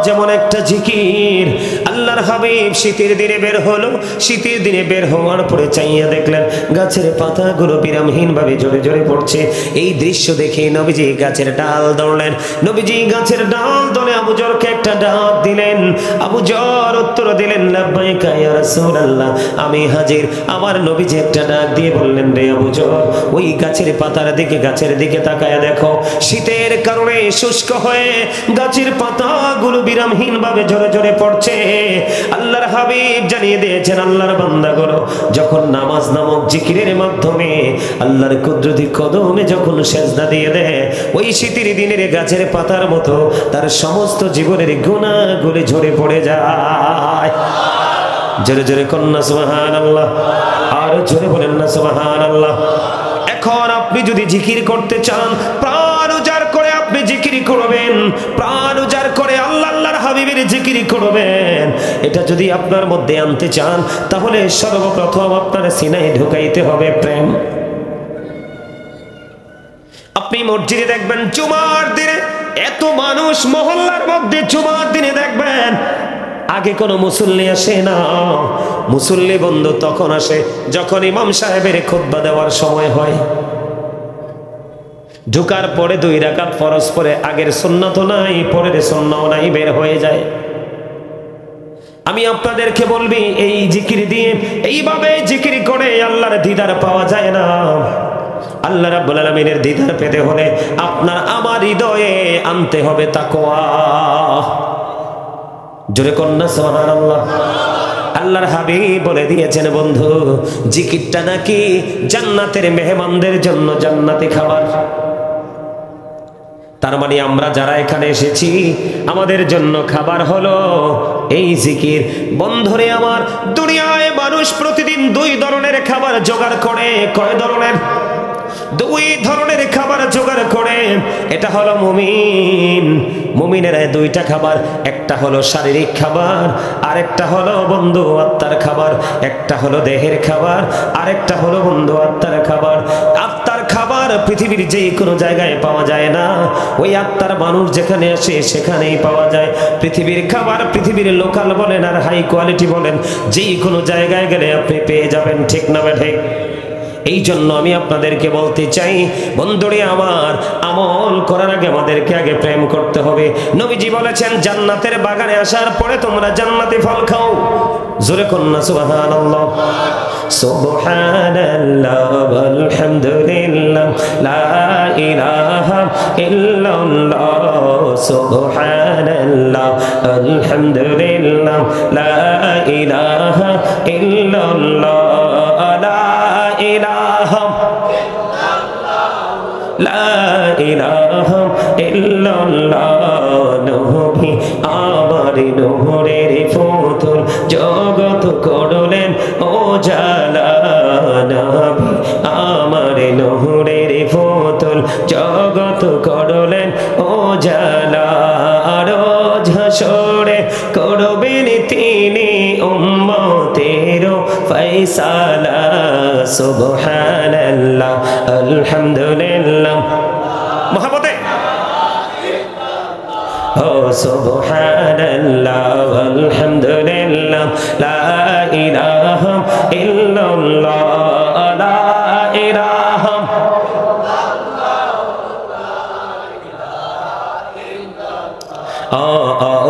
যেমন একটা জিকির। আল্লাহর হাবিব শীতের দিনে বের হলো, শীতের দিনে বের হওয়ার পরে চাইয়া দেখলেন গাছের পাতাগুলো বিরামহীন ভাবে ঝরে ঝরে পড়ছে। এই দৃশ্য দেখে নবীজি গাছের ডাল ধরলেন। নবীজি গাছের ডাল ধরে আবু জরকে একটা ডাক দিলেন। আবু জর উত্তর দিলেন লাব্বাইকা ইয়া রাসূলুল্লাহ, আমি হাজির। আমার নবীজি একটা ডাক দিয়ে বললেন, রে আবু জর, ওই গাছের পাতার দিকে, গাছের দিকে তাকায় দেখো, শীতের কারণে শুষ্ক হয়ে গাছের পাতাগুলো বিরামহীন ভাবে ঝরে ঝরে পড়ছে। আল্লাহর হাবিব জানিয়ে দিয়েছেন, আল্লাহর বান্দাগুলো যখন নামাজ নামক জিকিরের মাধ্যমে আল্লাহর কুদরতি কদমে যখন সেজদা দিয়ে দেয়, ওই শীতের দিনের গাছের পাতার মতো তার সমস্ত জীবনের গুনাহগুলি ঝরে পড়ে যায়। জোরে জোরে কন্যা সুবহানাল্লাহ, আর জোরে বলেন না সুবহানাল্লাহ। এখন আপনি যদি জিকির করতে চান, প্রাণ উজাড় করে আপনি জিকির করবেন, প্রাণ উজাড় করে আল্লাহর হাবিবের জিকির করবেন। এটা যদি আপনার মধ্যে আনতে চান, তাহলে সর্বপ্রথম আপনার সিনায় ঢুকাইতে হবে প্রেম। আপনি মসজিদে দেখবেন জুমার দিনে এত মানুষ, মহল্লার মধ্যে জুমার দিনে দেখবেন আগে কোনো মুসল্লি আসে না। মুসল্লি বন্ধু তখন আসে যখন ইমাম সাহেবের খুতবা দেওয়ার সময় হয়। ঢুকার পরে 2 রাকাত ফরজ পরে আগের সুন্নাত নাই, পরের সুন্নাও নাই, বের হয়ে যায়। আমি আপনাদেরকে বলবি, এই জিকির দিয়ে, এইভাবে জিকির করে আল্লাহর দিদার পাওয়া যায় না। আল্লাহ রাব্বুল আলামিনের দিদার পেতে হলে আপনার আমার হৃদয়ে আনতে হবে তাকওয়া। জোরে কন্যা সুবহানাল্লাহ। আল্লাহর হাবিব বলে দিয়েছেন বন্ধু, জিকিরটা নাকি জান্নাতের মেহমানদের জন্য জান্নাতি খাবার। তার মানে আমরা যারা এখানে এসেছি, আমাদের জন্য খাবার হলো এই জিকির। বন্ধুরে আমার, দুনিয়ায় মানুষ প্রতিদিন 2 ধরনের খাবার জোগাড় করে। কয় ধরনের? 2 ধরনের খাবার জোগাড় করে। এটা হলো মুমিন। মুমিনের 2টা খাবার, একটা হলো শারীরিক খাবার, আরেকটা হলো বন্ধু আত্মার খাবার। একটা হলো দেহের খাবার, আরেকটা হলো বন্ধু আত্মার খাবার। আত্মার খাবার পৃথিবীর যে কোনো জায়গায় পাওয়া যায় না, ওই আত্মার মানুষ যেখানে আসে সেখানেই পাওয়া যায়। পৃথিবীর খাবার, পৃথিবীর লোকাল বলেন আর হাই কোয়ালিটি বলেন, যে কোনো জায়গায় গেলে আপনি পেয়ে যাবেন, ঠিক না ঠিক? এই জন্য আমি আপনাদেরকে বলতে চাই বন্ধুরে আমার, আমল করার আগে আমাদেরকে আগে প্রেম করতে হবে। নবীজি বলেছেন, জান্নাতের বাগানে আসার পরে তোমরা জান্নাতি ফল খাও। জোরে কন্যা সুবহানাল্লাহ। সুবহানাল্লাহ আলহামদুলিল্লাহ লা ইলাহা ইল্লাল্লাহ। সুবহানাল্লাহ আলহামদুলিল্লাহ লা ইলাহা ইল্লাল্লাহ। লা ইলাহা ইল্লাল্লাহ। নবী আমার নূরের পুতুল, জগৎ করলেন ও জালা। নবী আমার নূরের পুতুল, জগৎ করলেন ও জালা। রোজ হাসরে করবেন তিনি উম্মতের ফয়সালা। সুবহানাল্লাহ আলহামদুলিল্লাহ। মুহাম্মদে ও সুবহানাল্লাহ আলহামদুলিল্লাহ লা ইলাহা ইল্লাল্লাহ। লা ইলাহা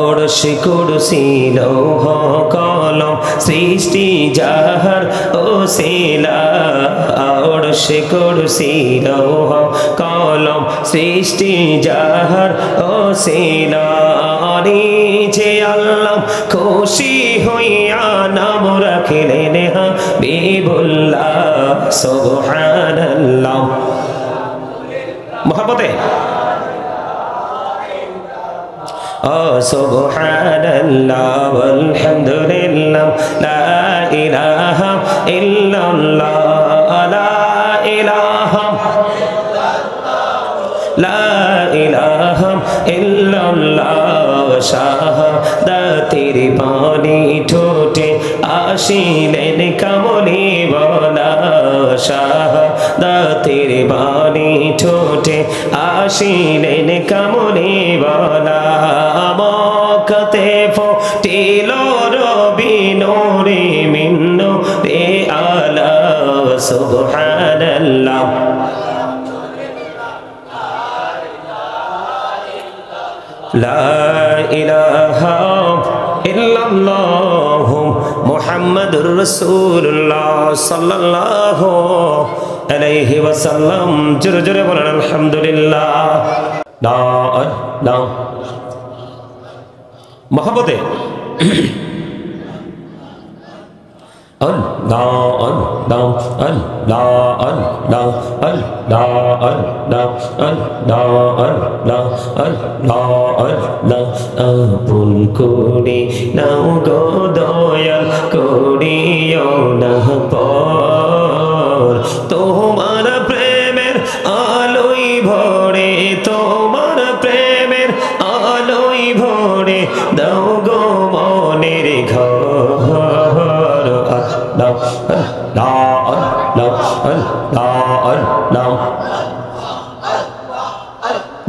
আরশ কুরসি লৌহ কলম সৃষ্টি যাহার ওসিলা। আরশ কুরসি লৌহ কলম সৃষ্টি যাহার ওসিলা। যে আল্লাহ খুশি হইয়া নাম রাখিলেন হাবিবুল্লাহ। সুবহানাল্লাহ। মুহাম্মদে সুবহানাল্লাহ আলহামদুলিল্লাহ লা ইলাহা ইল্লাল্লাহ। লা ইলাহা লা ইলাহা ইল্লাল্লাহ। শাহাদাতের বাণী ঠোঁটে আসিলেন কামলিওয়ালা। শাহাদাতের বাণী ঠোঁটে আসিলেন কামলিওয়ালা। মক্কাতে লা ইলাহা ইল্লাল্লাহ মুহাম্মাদুর রাসূলুল্লাহ সাল্লাল্লাহু আলাইহি ওয়াসাল্লাম। জোরে জোরে বলেন আলহামদুলিল্লাহ। দাও মহব্বতে আপন করে নাও গো দয়াল করিও না পর, তোমার প্রেমের আলোই ভরে, তোমার প্রেমের আলোই ভরে দাও গো মনের ঘর।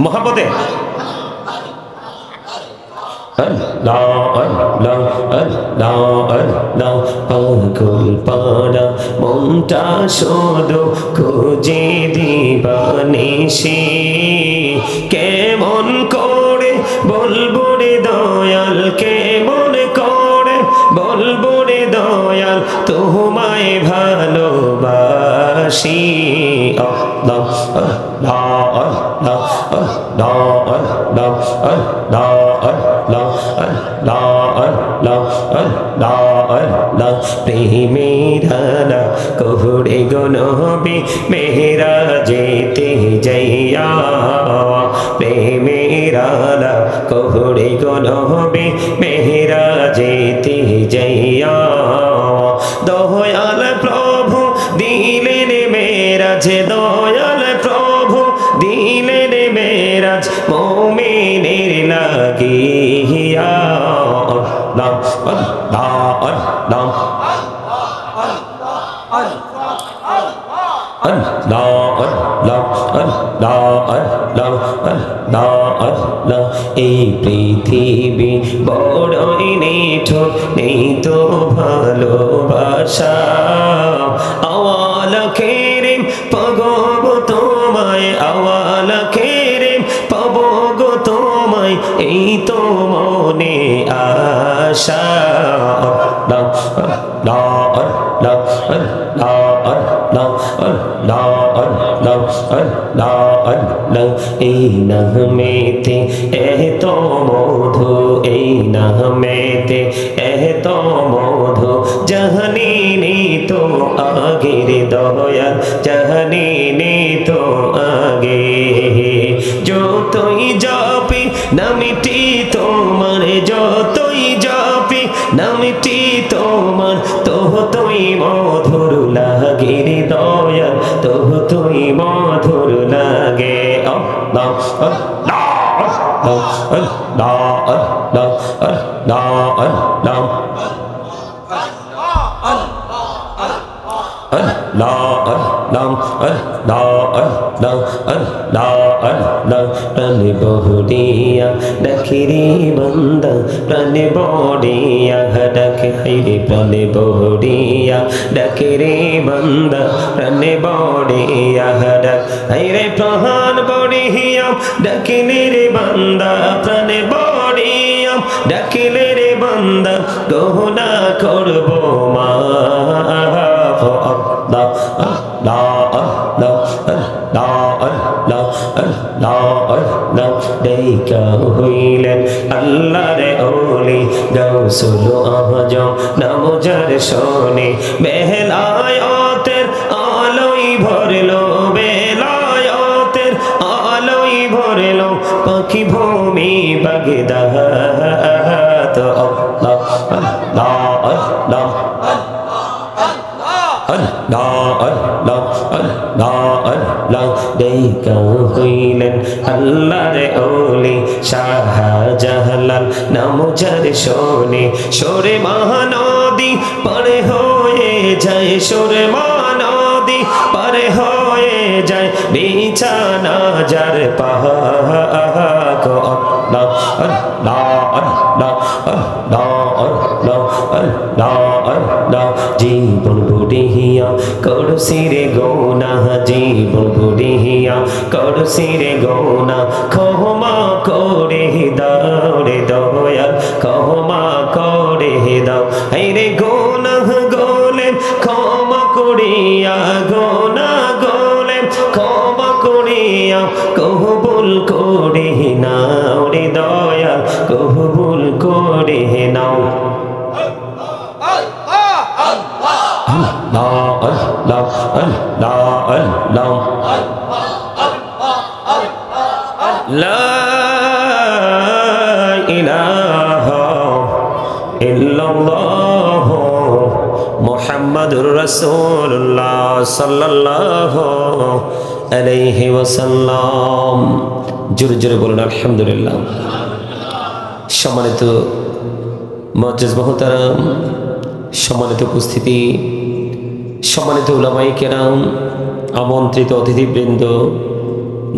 মোহাম্মদে পাগল পাড়া মনটা শুধু খুঁজে দিবানিশি, কেমন করে বলবো রে দয়াল, কেমন করে বলবো রে দয়াল তোমায় ভালোবাসি। প্রেমেরা কোহরে গো নবী মেহরা যেতে যাইয়া, প্রেমেরা কোহরে গো নবী মেহরা যেতে যাইয়া, দয়াল প্রভু দিলেন মেরাজ, দয়াল প্রভু দিলেন মেরাজ মুমিনের লাগিয়া। এই পৃথিবী বড়ই নিঠুর, নেই তো ভালোবাসা, আওয়াল কেরিম পাবো গো তোমায়, আওয়াল কেরিম পাবো গো তোমায়, এই তো মনে আশা। এই নামেতে এত মধু, এই নামেতে এত মধু জাহানি তো আগের দয়াল, জাহানি তো আগে। যতই জপি নামটি তোমার, যতই জপি নামটি তোমার, তোই মধুর লাগে রে দয়াল, তোই মধুর লাগে। প্রাণে বহরিয়া ডাকি রে বান্দা, প্রাণে বহরিয়া ডাকে রে, প্রাণে বহরিয়া ডাকে রে বান্দা, প্রাণে বহরিয়া ডাক রে, প্রাণ বহরিয়া ডাকিলে রে বান্দা, প্রাণে বহরিয়া ডাকিলে রে বান্দা, গহনা করবো মাফ। ডেকা হইলেন আল্লাহর ওলি গাউসুল আজম, নাম যার শোনে বেলায়েতের আলোই ভরলো, বেলায়েতের আলোই ভরলো পাখি ভূমি বাগদাদ। ডেকা হইলেন আল্লাহর ওলি শাহজালাল, নাম যার শোনে সোরে মহানদী পারে হয়ে যায়, সোরে মহানদী পারে হয়ে যায়, বিছানা যার পাহাড়। জীবন বুড়িয়া করছি রে গোনা, জীবন বুড়িয়া করছি রে গোনা, ক্ষমা করে দাও রে দয়াল, ক্ষমা করে দাও। এই রে গোনা গোলে ক্ষমা করিয়া, গোনা গোলে ক্ষমা করিয়া কবুল করে নাও রে দয়াল, কবুল করে নাও। আল্লাহ আল্লাহ আল্লাহ লা ইলাহা ইল্লাল্লাহ মুহাম্মাদুর রাসূলুল্লাহ সাল্লাল্লাহু আলাইহি ওয়াসাল্লাম। জোরে জোরে বলুন আলহামদুলিল্লাহ। সম্মানিত মুআজ্জিজ মুহতারাম, সম্মানিত উপস্থিতি, সম্মানিত উলামায়ে কেরাম, আমন্ত্রিত অতিথিবৃন্দ,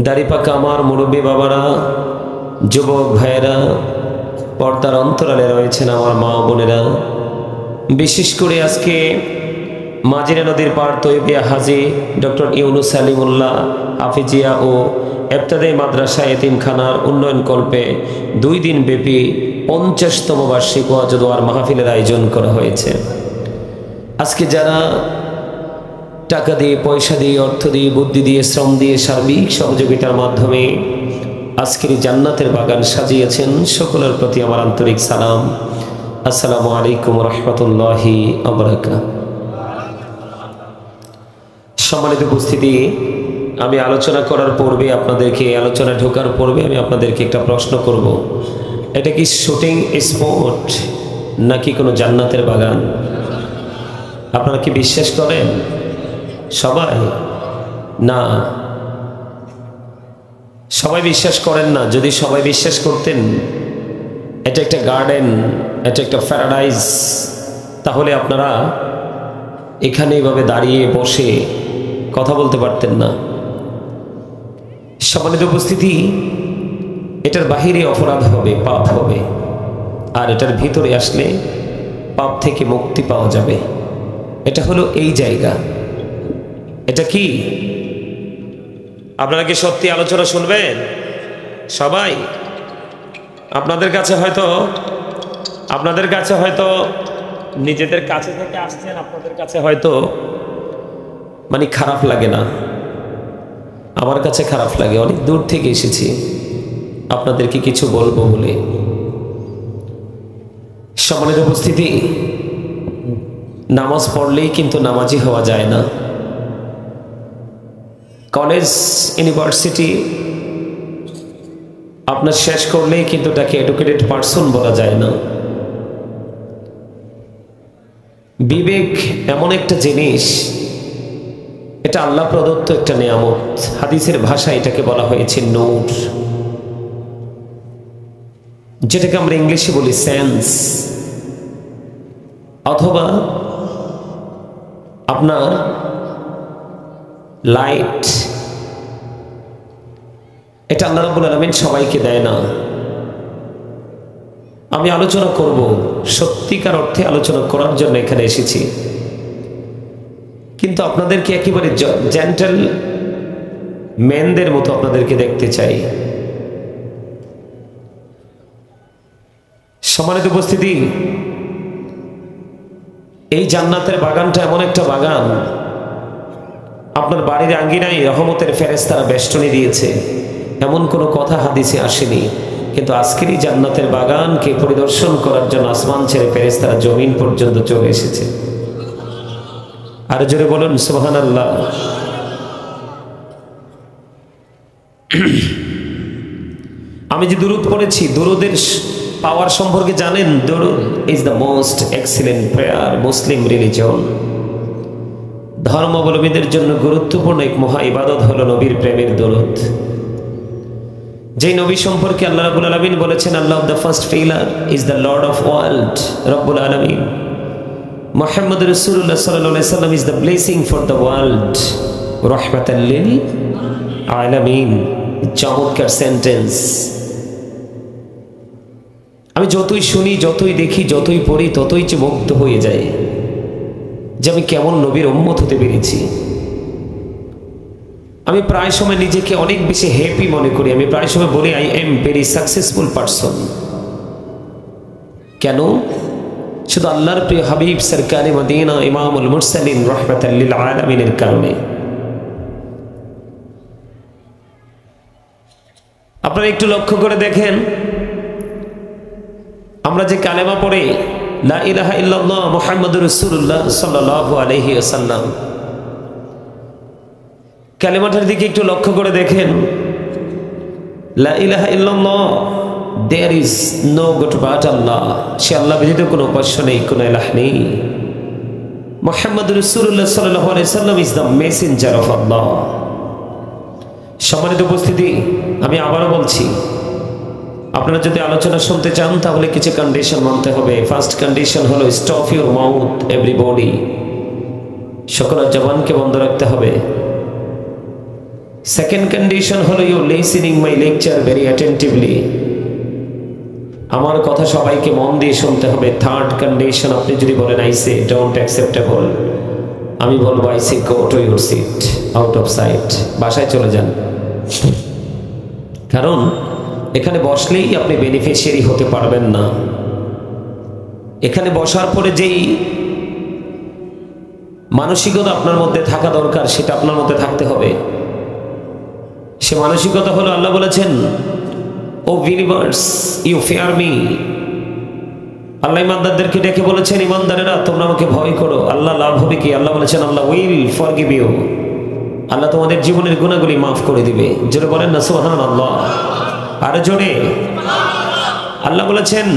দাড়িপাকা আমার মুরব্বী বাবারা, যুবক ভাইয়েরা, পর্দার অন্তরালে রয়েছেন আমার মা বোনেরা, বিশেষ করে আজকে মাজিরা নদীর পার তৈবিয়া হাজী ডক্টর ইউনুস সালিমুল্লাহ হাফিজিয়া ও ইবতেদায়ী মাদ্রাসা এতিমখানার উন্নয়ন কল্পে 2 দিন ব্যাপী 50তম বার্ষিক ওয়াজ ও দোয়ার মাহফিলের আয়োজন করা হয়েছে। আজকে যারা টাকা দিয়ে, পয়সা দিয়ে, অর্থ দিয়ে, বুদ্ধি দিয়ে, শ্রম দিয়ে, সার্বিক সহযোগিতার মাধ্যমে আজকের জান্নাতের বাগান সাজিয়েছেন, সকলের প্রতি আমার আন্তরিক সালাম। আসসালামু আলাইকুম রহমতুল্লাহি ওয়া বারাকাতুহু। সম্মানিত উপস্থিতি, আমি আলোচনা করার পূর্বে আপনাদেরকে, আলোচনা ঢোকার পূর্বে আমি আপনাদেরকে একটা প্রশ্ন করব। এটা কি শুটিং স্পট নাকি কোনো জান্নাতের বাগান? আপনারা কি বিশ্বাস করেন সবাই? না, সবাই বিশ্বাস করেন না। যদি সবাই বিশ্বাস করতেন এটা একটা গার্ডেন, এটা একটা প্যারাডাইজ, তাহলে আপনারা এখানে এভাবে দাঁড়িয়ে বসে কথা বলতে পারতেন না। সম্মানিত উপস্থিতি, এটার বাহিরে অপরাধ হবে, পাপ হবে, আর এটার ভিতরে আসলে পাপ থেকে মুক্তি পাওয়া যাবে। এটা হলো এই জায়গা। এটা কি? আপনারা কি সত্যি আলোচনা শুনবেন সবাই? আপনাদের কাছে হয়তো নিজেদের কাছে থেকে আসছেন, আপনাদের কাছে হয়তো মানে খারাপ লাগে না, আমার কাছে খারাপ লাগে। অনেক দূর থেকে এসেছি আপনাদেরকে কিছু বলবো বলে। সম্মানিত উপস্থিতি, নামাজ পড়লেই কিন্তু নামাজি হওয়া যায় না। কলেজ, ইউনিভার্সিটি আপনার শেষ করলেই কিন্তু তাকে এডুকেটেড পারসন বলা যায় না। বিবেক এমন একটা জিনিস, এটা আল্লাহ প্রদত্ত একটা নিয়ামত। হাদিসের ভাষায় এটাকে বলা হয়েছে নূর, যেটাকে আমরা ইংলিশে বলি সেন্স, অথবা আপনার লাইট। এটা আল্লাহ রাব্বুল আলামিন সবাইকে দেয় না। আমি আলোচনা করব, সত্যিকার অর্থে আলোচনা করার জন্য এখানে এসেছি, কিন্তু আপনাদেরকে একেবারে জেন্টল ম্যানদের মতো আপনাদেরকে দেখতে চাই। সম্মানিত উপস্থিতি, এই জান্নাতের বাগানটা এমন একটা বাগান, আপনার বাড়ির আঙ্গিনায় রহমতের ফেরেশতারা বেষ্টনী দিয়েছে, এমন কোনো কথা হাদিসে আসেনি। কিন্তু আজকের এই জান্নাতের বাগানকে পরিদর্শন করার জন্য আসমান ছেড়ে ফেরেশতারা জমিন পর্যন্ত চলে এসেছে। আর জোরে বলুন সুবহানাল্লাহ। আমি যে দুরূদ পড়েছি, দুরূদের পাওয়ার সম্পর্কে জানেন? দুরূদ is the most excellent prayer Muslim religion. ধর্মাবলম্বীদের জন্য গুরুত্বপূর্ণ এক মহা ইবাদত হলো নবীর প্রেমের দুরূদ। যেই নবী সম্পর্কে আল্লাহ রাব্বুল আলামিন বলেছেন, Allah the first pillar is the lord of world রব্বুল আলামিন। মুহাম্মদ রাসূলুল্লাহ সাল্লাল্লাহু আলাইহি সাল্লাম is the blessing for the world, রাহমাতাল লিল আলামিন। চমৎকার সেন্টেন্স। আমি যতই শুনি, যতই দেখি, যতই পড়ি, ততই যে মুগ্ধ হয়ে যায় যে আমি কেমন নবীর উম্মত হতে পেরেছি। আমি প্রায় সময় নিজেকে অনেক বেশি হ্যাপি মনে করি। আমি প্রায় সময় বলি I am very successful person. কেন? শুধু আল্লাহর প্রিয় হাবিব সরকারে মদিনা ইমামুল মুরসালিন রাহমাতাল লিল আলামিনের কারণে। আপনারা একটু লক্ষ্য করে দেখেন, আমরা যে কালেমা পড়ে লা ইলাহা ইল্লাল্লাহ মুহাম্মাদুর রাসূলুল্লাহ সাল্লাল্লাহু আলাইহি ওয়াসাল্লাম, কালেমাটার দিকে একটু লক্ষ্য করে দেখেন। লা ইলাহা ইল্লাল্লাহ, there is no god but Allah, সে আল্লাহ ব্যতীত কোনো উপাস্য নেই, কোনো ইলাহ নেই। মুহাম্মাদুর রাসূলুল্লাহ সাল্লাল্লাহু আলাইহি ওয়াসাল্লাম ইজ দ্য মেসেঞ্জার অফ আল্লাহ। সম্মানিত উপস্থিতি, আমি আবারও বলছি, আপনারা যদি আলোচনা শুনতে চান তাহলে কিছু কন্ডিশন মানতে হবে। ফার্স্ট কন্ডিশন হলো স্টপ ইউর মাউথ এভরিবডি, সকলের জবানকে বন্ধ রাখতে হবে। সেকেন্ড কন্ডিশন হলো you listening my lecture very attentively, আমার কথা সবাইকে মন দিয়ে শুনতে হবে। থার্ড কন্ডিশন, আপনি যদি বলেন আই সে ডোন্ট অ্যাকসেপ্টেবল, আমি বলবো I say go to your seat, out of sight, বাসায় চলে যান। কারণ এখানে বসলেই আপনি বেনিফিশিয়ারি হতে পারবেন না। এখানে বসার পরে যেই মানসিকতা আপনার মধ্যে থাকা দরকার সেটা আপনার মধ্যে থাকতে হবে। সে মানসিকতা হলো, আল্লাহ বলেছেন O believers you fear me. Allah ইমানদারদেরকে ডেকে বলেছেন, ইমানদারেরা তোমরা আমাকে ভয় করো। আল্লাহ লাভ হবে কি? আল্লাহ বলেছেন আল্লাহ উইল ফরগিভ ইউ, আল্লাহ তোমাদের জীবনের গুনাহগুলি মাফ করে দিবে। জোরে বলেন না সুবহানাল্লাহ। আর জোরে আল্লাহ বলেছেন,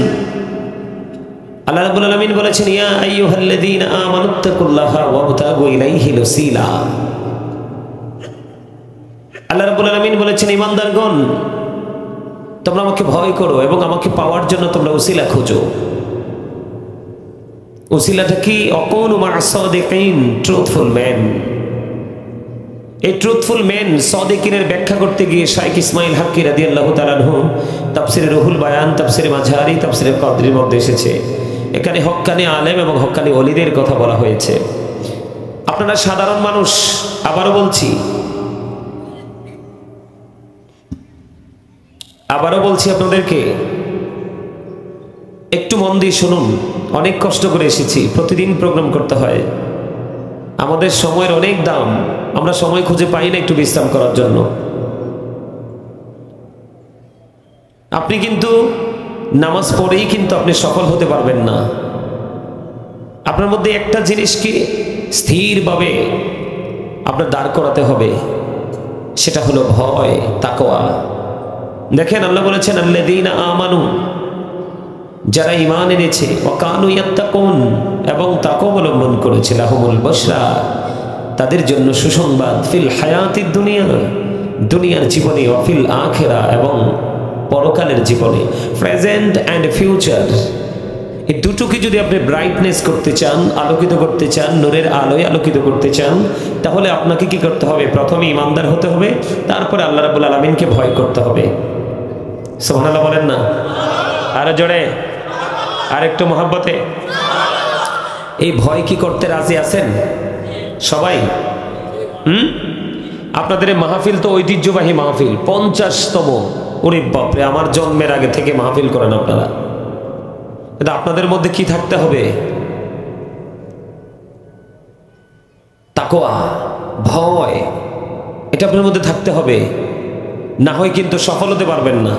আল্লাহ রাব্বুল আলামিন বলেছেন ইয়া আইয়ুহাল্লাযীনা আমানুত্তাকুল্লাহা ওয়াবতাগু ইলাইহিল ওসিলা। আল্লাহ রাব্বুল আলামিন বলেছেন ইমানদারগণ তোমরা আমাকে ভয় করো এবং আমাকে পাওয়ার জন্য তোমরা ওসিলা খোঁজো। ওসিলাটা কি? আকুনু মা'আস সাদিকিন, ট্রুথফুল ম্যান। এই ট্রুথফুল ম্যান সাদিকিনের ব্যাখ্যা করতে গিয়ে শাইখ ইসমাইল হাক্কি রাদিয়াল্লাহু তাআলা আনহু তাফসিরে রুহুল বায়ান, তাফসিরে মাঝারি, তাফসিরে কদরির মধ্যে এসেছে, এখানে হক্কানি আলেম এবং হক্কানি ওলিদের কথা বলা হয়েছে। আপনারা সাধারণ মানুষ, আবারও বলছি আপনাদেরকে একটু মন দিয়ে শুনুন। অনেক কষ্ট করে এসেছি, প্রতিদিন প্রোগ্রাম করতে হয়, আমাদের সময়ের অনেক দাম, আমরা সময় খুঁজে পাই না একটু বিশ্রাম করার জন্য। আপনি কিন্তু নামাজ পড়েই কিন্তু আপনি সফল হতে পারবেন না। আপনার মধ্যে একটা জিনিসকে স্থিরভাবে আপনার দাঁড় করাতে হবে, সেটা হলো ভয়, তাকওয়া। দেখেন আল্লাহ বলেছেন আল্লাযীনা আমানু, যারা ঈমান এনেছে, ওয়া কানু ইয়াত্তাকুন, এবং তাকওয়া অবলম্বন করেছে, লাহুমুল বুশরা, তাদের জন্য সুসংবাদ, ফিল হায়াতিদ দুনিয়া, দুনিয়ার জীবনে, ওয়া ফিল আখিরা, এবং পরকালের জীবনে, প্রেজেন্ট অ্যান্ড ফিউচার। এই দুটোকে যদি আপনি ব্রাইটনেস করতে চান, আলোকিত করতে চান, নূরের আলোয় আলোকিত করতে চান, তাহলে আপনাকে কি করতে হবে? প্রথমে ঈমানদার হতে হবে, তারপরে আল্লাহ রাব্বুল আলামিনকে ভয় করতে হবে। সুবহানাল্লাহ বলেন না? আরো জোরে, আর একটু মহব্বতে। এই ভয় কি করতে রাজি আছেন সবাই? আপনাদের মাহফিল তো ঐতিহ্যবাহী মাহফিল, 50তম। ওরে বাপরে, আমার জন্মের আগে থেকে মাহফিল করেন আপনারা। কিন্তু আপনাদের মধ্যে কি থাকতে হবে? তাকওয়া, ভয়, এটা আপনার মধ্যে থাকতে হবে, না হয় কিন্তু সফল হতে পারবেন না।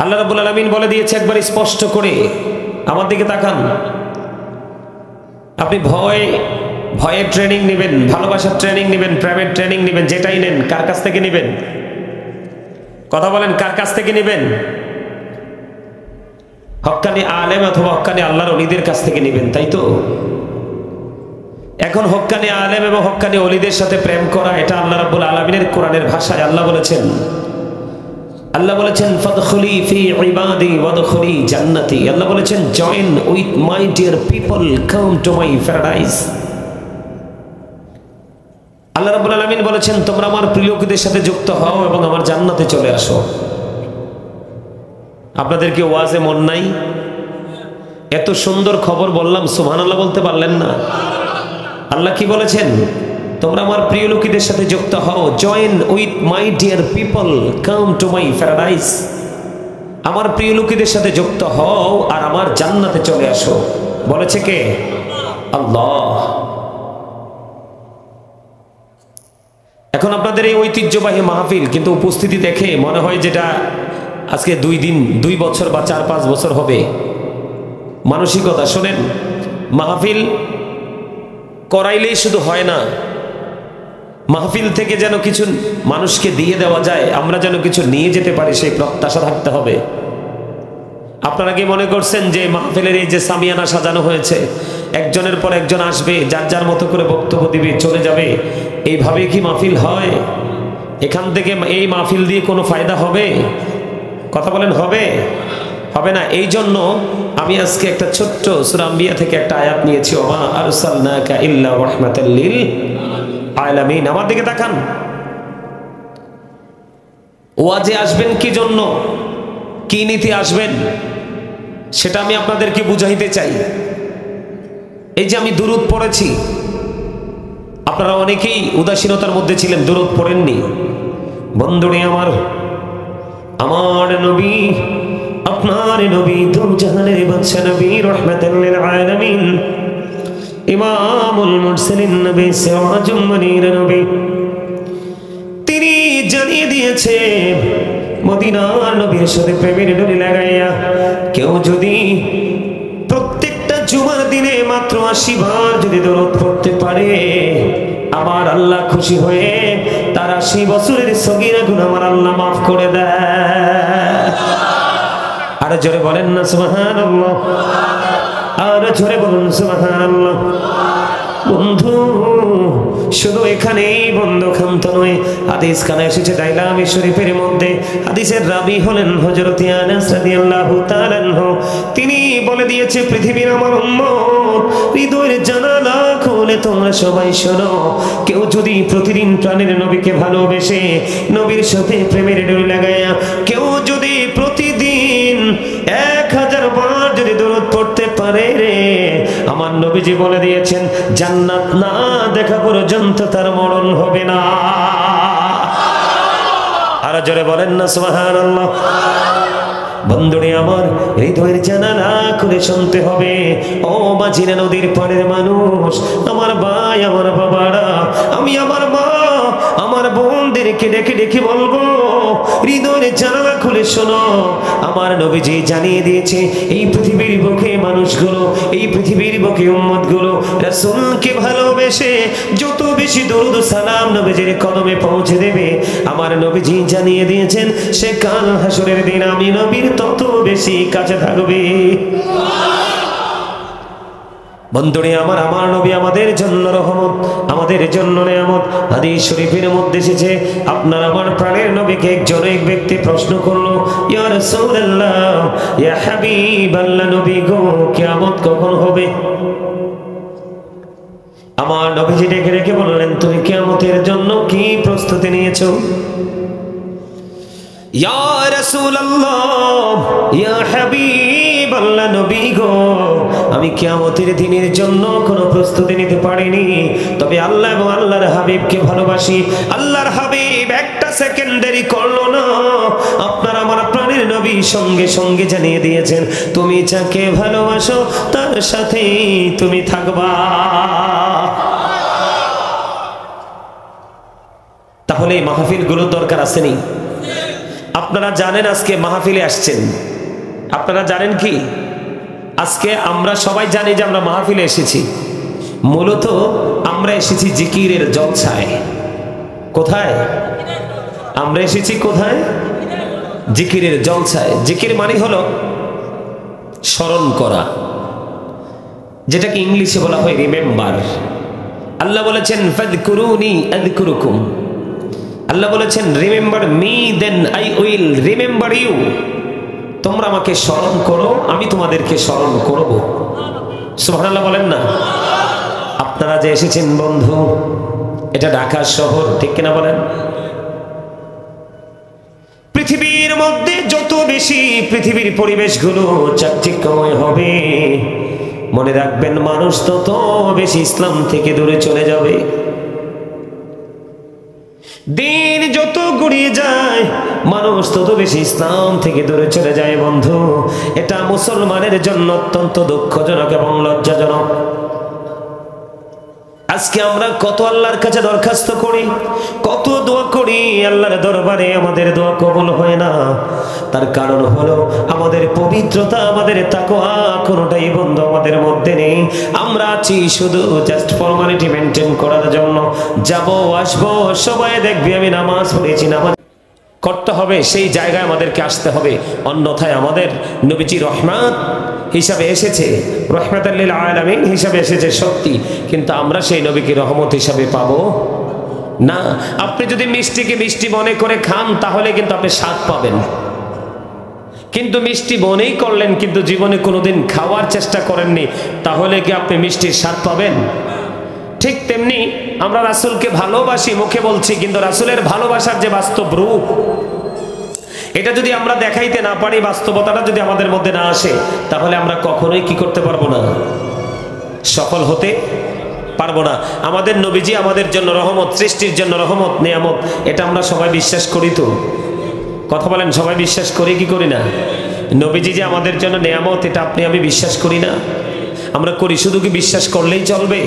আল্লাহ রাব্বুল আলামিন বলে দিয়েছে একবার স্পষ্ট করে, আমার দিকে তাকান। আপনি ভয়ের ট্রেনিং নেবেন, ভালোবাসার ট্রেনিং নেবেন, প্রেমের ট্রেনিং নেবেন, যেটাই নেন কার কাছ থেকে নেবেন? কথা বলেন, কার কাছ থেকে নেবেন? হক্কানি আলেম অথবা হক্কানি আল্লাহর ওলিদের কাছ থেকে নেবেন, তাই তো? এখন হক্কানি আলেম এবং হক্কানি ওলিদের সাথে প্রেম করা, এটা আল্লাহ রাব্বুল আলামিনের কোরআনের ভাষায় আল্লাহ বলেছেন ফাদখুলি ফি ইবাদি ওয়াদখুলি জান্নাতি। আল্লাহ বলেছেন join with my dear people, come to my paradise. Allah রাব্বুল আলামিন বলেছেন তোমরা আমার প্রিয় লোকদের সাথে যুক্ত হও এবং আমার জান্নাতে চলে আসো। আপনাদের কি ওয়াজে মন নাই? এত সুন্দর খবর বললাম, সুবহানাল্লাহ বলতে পারলেন না? আল্লাহ কি বলেছেন? তোমরা আমার প্রিয় লোকেদের সাথে যুক্ত হও, join with my dear people, come to my paradise. আমার প্রিয় লোকেদের সাথে যুক্ত হও আর আমার জান্নাতে চলে আসো। বলেছে কে? আল্লাহ। এখন আপনাদের এই ঐতিহ্যবাহী মাহফিল, কিন্তু উপস্থিতি দেখে মনে হয় যেটা আজকে 2 দিন 2 বছর বা 4-5 বছর হবে। মানসিকতা শোনেন, মাহফিল করাইলেই শুধু হয় না, মাহফিল থেকে যেন কিছু মানুষকে দিয়ে দেওয়া যায়, আমরা যেন কিছু নিয়ে যেতে পারি, সেই প্রত্যাশা থাকতে হবে। আপনারা কি মনে করছেন যে মাহফিলের এই যে সামিয়ানা সাজানো হয়েছে, একজনের পর একজন আসবে, যার যার মতো করে বক্তব্য দিবে, চলে যাবে, এইভাবে কি মাহফিল হয়? এখান থেকে এই মাহফিল দিয়ে কোনো ফায়দা হবে? কথা বলেন, হবে? হবে না। এই জন্য আমি আজকে একটা ছোট্ট সূরা আম্বিয়া থেকে একটা আয়াত নিয়েছি, ওমা আরসালনাকা ইল্লা রাহমাতাল লিল আলামিন। আমার দিকে তাকান। ওয়াজে আসবেন কি জন্য, কি নীতি আসবেন, সেটা আমি আপনাদেরকে বুঝাইতে চাই। এই যে আমি দুরূদ পড়েছি, আপনারা অনেকেই উদাসীনতার মধ্যে ছিলেন, দুরূদ পড়েননি। বন্ধুরে আমার, আমার নবী, আপনার নবী, দু জাহানের বাদশা নবী, রাহমাতাল লিল আলামিন, ইমামুল মুরসালিন নবী, সিরাজুল মুনীর নবী, তিনি জানিয়ে দিয়েছে মদিনার নবীর সাথে প্রেমের ডোরি লাগাইয়া কেউ যদি প্রত্যেকটা জুমার দিনে মাত্র 80 বার যদি দরুদ পড়তে পারে, আমার আল্লাহ খুশি হয়ে তার 80 বছরের সগীরা গুনাহ আমার আল্লাহ মাফ করে দেয়। আর জোরে বলেন না সুবহানাল্লাহ, আর জোরে বলুন সুবহানাল্লাহ। বন্ধু, শুধু এখানেই বন্ধ ক্ষান্ত নয়, হাদিস খানা এসেছে দাইলামি শরীফের মধ্যে। হাদিসের রাবি হলেন হযরত আনাস রাদিয়াল্লাহু তাআলা আনহু। তিনি বলে দিয়েছে, পৃথিবীর আমার উম্মত, হৃদয়ের জানালা খুলে তোমরা সবাই শোনো, কেউ যদি প্রতিদিন প্রাণের নবীকে ভালোবেসে নবীর সাথে প্রেমের ডোরি লাগায়া কেউ যদি প্রতিদিন 1000 বার যদি দরুদ পড়তে পারে রে, আমার নবীজি বলে দিয়েছেন জান্নাত না দেখা পর্যন্ত তার মরণ হবে না। আর জোরে বলেন না সুবহানাল্লাহ। বন্ধুরে আমার, হৃদয়ের জানালা খুলে শুনতে হবে। ও মাঝিরা, নদীর পাড়ের মানুষ, আমার ভাই, আমার বাবারা, আমি আমার মা, আমার বোনদেরকে ডেকে ডেকে বলবো, হৃদয়ের জানালা খুলে শোনো। আমার নবীজি জানিয়ে দিয়েছে, এই পৃথিবীর বুকে মানুষগুলো, এই পৃথিবীর বুকে উম্মতগুলো রাসূলকে ভালোবেসে যত বেশি দরুদ সালাম নবীজির কদমে পৌঁছে দেবে, আমার নবীজি জানিয়ে দিয়েছেন সে কাল হাসরের দিন আমি নবীর তত বেশি কাছে থাকবে। বন্ধুরে আমার, আমার নবী আমাদের জন্য রহমত, আমাদের জন্য নিয়ামত। হাদিস শরীফের মধ্যে এসেছে, আপনার আমার প্রাণের নবীকে এক ব্যক্তি প্রশ্ন করলো, ইয়া রাসূলুল্লাহ, ইয়া হাবিবাল্লাহ, নবী গো, কিয়ামত কখন হবে? আমার নবীজি ডেকে ডেকে বললেন, তুমি কিয়ামতের জন্য কি প্রস্তুতি নিয়েছো? ইয়া রাসূলুল্লাহ, ইয়া হাবিবাল্লাহ, নবী গো, আমি কিয়ামতের দিনের জন্য কোনো প্রস্তুতি নিতে পারিনি, তবে আল্লাহ এবং আল্লাহর হাবিবকে ভালোবাসি। আল্লাহর হাবিব একটা সেকেন্ড দেরি করলো না, আপনার আমার প্রাণের নবী সঙ্গে সঙ্গে জানিয়ে দিয়েছেন, তুমি যাকে ভালোবাসো তার সাথেই তুমি থাকবা। তাহলে এই মাহফিলগুলোর দরকার আসেনি? আপনারা জানেন আজকে মাহফিলে আসছেন, আপনারা জানেন কি আজকে আমরা সবাই জানি যে আমরা মাহফিলে এসেছি, মূলত আমরা এসেছি জিকিরের জলসায়। কোথায় আমরা এসেছি? কোথায়? জিকিরের জলসায়। জিকির মানে হলো স্মরণ করা, যেটাকে ইংলিশে বলা হয় রিমেম্বার। আল্লাহ বলেছেন ফাযকুরুনি আযকুরুকুম, আল্লাহ বলেছেন remember me then I will remember you. তোমরা আমাকে স্মরণ করো, আমি তোমাদেরকে স্মরণ করব। সুবহানাল্লাহ বলেন না? আপনারা যে এসেছেন বন্ধু, এটা ঢাকা শহর, ঠিক কিনা বলেন? পৃথিবীর মধ্যে যত বেশি পৃথিবীর পরিবেশগুলো চাকচিক্যময় হবে, মনে রাখবেন মানুষ তত বেশি ইসলাম থেকে দূরে চলে যাবে। দিন যত গড়িয়ে যায় মানুষ তত বেশি ইসলাম থেকে দূরে চলে যায়। বন্ধু, এটা মুসলমানের জন্য অত্যন্ত দুঃখজনক এবং লজ্জাজনক। আজকে আমরা কত আল্লাহর কাছে দরখাস্ত করি, কত দোয়া করি, আল্লাহর দরবারে আমাদের দোয়া কবুল হয় না। তার কারণ হলো আমাদের পবিত্রতা, আমাদের তাকওয়া কোনোটাই বন্ধু আমাদের মধ্যে নেই। আমরা আছি শুধু জাস্ট ফর্মালিটি মেনটেন করার জন্য। যাবো আসবো, সবাই দেখবি আমি নামাজ পড়েছি, নামাজ করতে হবে, সেই জায়গায় আমাদেরকে আসতে হবে। অন্যথায় আমাদের নবীজি রহমত হিসাবে এসেছে, রহমাতাল লিল আলামিন হিসাবে এসেছে সত্যি, কিন্তু আমরা সেই নবীকে রহমত হিসাবে পাবো না। আপনি যদি মিষ্টিকে মিষ্টি মনে করে খান তাহলে কিন্তু আপনি স্বাদ পাবেন, কিন্তু মিষ্টি মনেই করলেন কিন্তু জীবনে কোনোদিন খাওয়ার চেষ্টা করেননি, তাহলে কি আপনি মিষ্টির স্বাদ পাবেন? ঠিক তেমনি আমরা রাসূলকে ভালোবাসি, মুখে বলছি, কিন্তু রাসূলের ভালোবাসার যে বাস্তব রূপ, এটা যদি আমরা দেখাইতে না পারি, বাস্তবতাটা যদি আমাদের মধ্যে না আসে, তাহলে আমরা কখনোই কি করতে পারবো না, সফল হতে পারবো না। আমাদের নবীজি আমাদের জন্য রহমত, সৃষ্টির জন্য রহমত, নিয়ামত, এটা আমরা সবাই বিশ্বাস করি তো? কথা বলেন, সবাই বিশ্বাস করি কি করি না? নবীজি যে আমাদের জন্য নিয়ামত, এটা আপনি আমি বিশ্বাস করি না? আমরা করি। শুধু কি বিশ্বাস করলেই চলবে,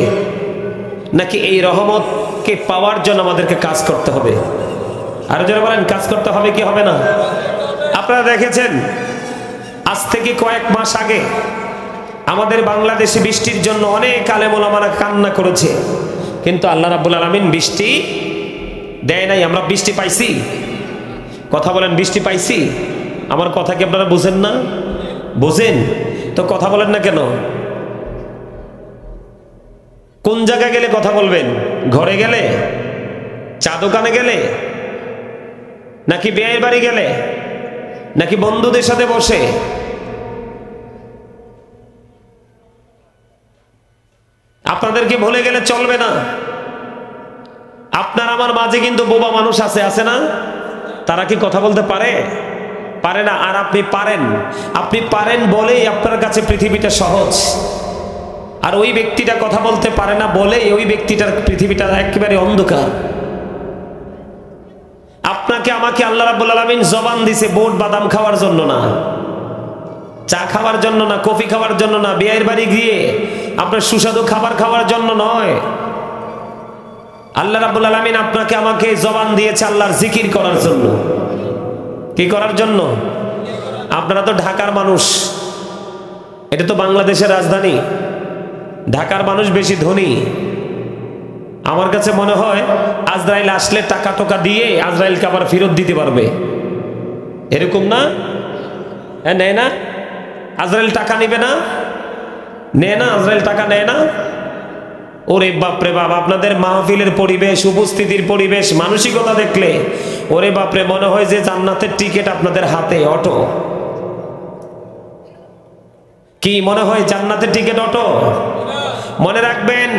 নাকি এই রহমতকে পাওয়ার জন্য আমাদেরকে কাজ করতে হবে? আর যারা বলেন কাজ করতে হবে কি হবে না? আপনারা দেখেছেন আজ থেকে কয়েক মাস আগে আমাদের বাংলাদেশে বৃষ্টির জন্য অনেক আলেম ওলামারা কান্না করেছে, কিন্তু আল্লাহ রাব্বুল আলামিন বৃষ্টি দেয় নাই। আমরা বৃষ্টি পাইছি? কথা বলেন, বৃষ্টি পাইছি? আমার কথা কি আপনারা বুঝেন না? বুঝেন তো কথা বলেন না কেন? কোন জায়গায় গেলে কথা বলবেন? ঘরে গেলে, চা দোকানে গেলে, নাকি বিয়ের বাড়ি গেলে, নাকি বন্ধুদের সাথে বসে? আপনাদেরকে ভুলে গেলে চলবে না। আপনার আমার মাঝে কিন্তু বোবা মানুষ আছে, আছে না? তারা কি কথা বলতে পারে? পারে না। আর আপনি পারেন, আপনি পারেন বলেই আপনার কাছে পৃথিবীটা সহজ। আর ওই ব্যক্তিটা কথা বলতে পারে না বলেই ওই ব্যক্তিটার পৃথিবীটা একেবারে অন্ধকার। আপনাকে আমাকে আল্লাহ রাব্বুল আলামিন জবান দিছে বুট বাদাম খাওয়ার জন্য না, চা খাওয়ার জন্য না, কফি খাওয়ার জন্য না, বিয়ের বাড়ি গিয়ে আপনার সুস্বাদু খাবার খাওয়ার জন্য নয়। আল্লাহ রাব্বুল আলামিন আপনাকে আমাকে জবান দিয়েছে আল্লাহর জিকির করার জন্য। কি করার জন্য? আপনারা তো ঢাকার মানুষ, এটা তো বাংলাদেশের রাজধানী। ঢাকার মানুষ বেশি ধনী। আমার কাছে মনে হয় আজরাইল আসলে টাকা টোকা দিয়ে আজরাইলকে আবার ফেরত দিতে পারবে, এরকম না? হ্যাঁ, নেয় না? আজরাইল টাকা নিবে না? নেয় না? আজরাইল টাকা নেয় না? ওরে বাপরে বাপ, আপনাদের মাহফিলের পরিবেশ, উপস্থিতির পরিবেশ, মানসিকতা দেখলে ওরে বাপরে মনে হয় যে জান্নাতের টিকিট আপনাদের হাতে, অটো। কি মনে হয় জান্নাতের টিকিট অটো? মনে রাখবেন,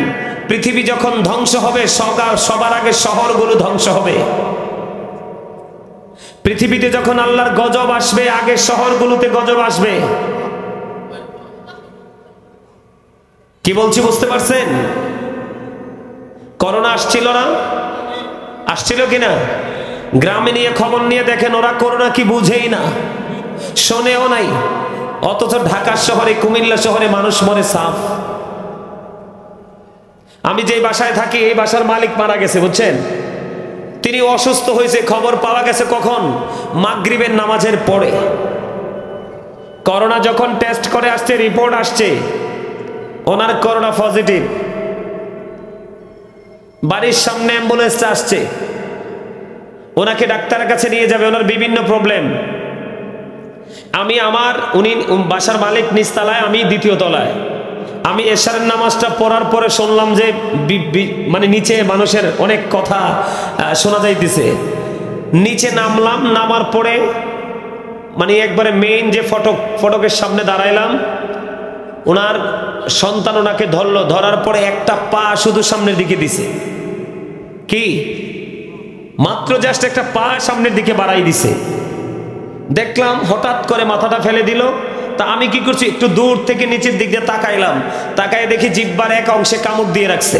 পৃথিবী যখন ধ্বংস হবে সবার আগে শহরগুলো ধ্বংস হবে। পৃথিবীতে যখন আল্লাহর গজব আসবে আগে শহরগুলোতে গজব আসবে। কি বলছি বুঝতে পারছেন? করোনা আসছিল না? আসছিল কিনা? গ্রামে নিয়ে খবর নিয়ে দেখেন, ওরা করোনা কি বুঝেই না, শোনেও নাই। অথচ ঢাকা শহরে, কুমিল্লা শহরে মানুষ মরে সাফ। আমি যে বাসায় থাকি এই বাসার মালিক মারা গেছে, বুঝছেন? তিনি অসুস্থ হয়েছে, খবর পাওয়া গেছে কখন? মাগরিবের নামাজের পরে। করোনা যখন টেস্ট করে আসছে, রিপোর্ট আসছে ওনার করোনা পজিটিভ। বাড়ির সামনে অ্যাম্বুলেন্সটা আসছে, ওনাকে ডাক্তারের কাছে নিয়ে যাবে, ওনার বিভিন্ন প্রবলেম। উনি বাসার মালিক নিচতলায়, আমি দ্বিতীয় তলায়। আমি এশারের নামাজটা পড়ার পরে শুনলাম যে মানে নিচে মানুষের অনেক কথা শোনা যাইতেছে। নিচে নামলাম, নামার পরে মানে একবারে মেইন যে ফটকের সামনে দাঁড়াইলাম, ওনার সন্তান ওনাকে ধরলো, ধরার পরে একটা পা শুধু সামনের দিকে দিছে। কি মাত্র জাস্ট একটা পা সামনের দিকে বাড়াই দিছে। দেখলাম হঠাৎ করে মাথাটা ফেলে দিল। তা আমি কি করছি, একটু দূর থেকে নিচের দিক দিয়ে তাকাইলাম, তাকায় দেখি জিহ্বার এক অংশে কামড় দিয়ে রাখছে।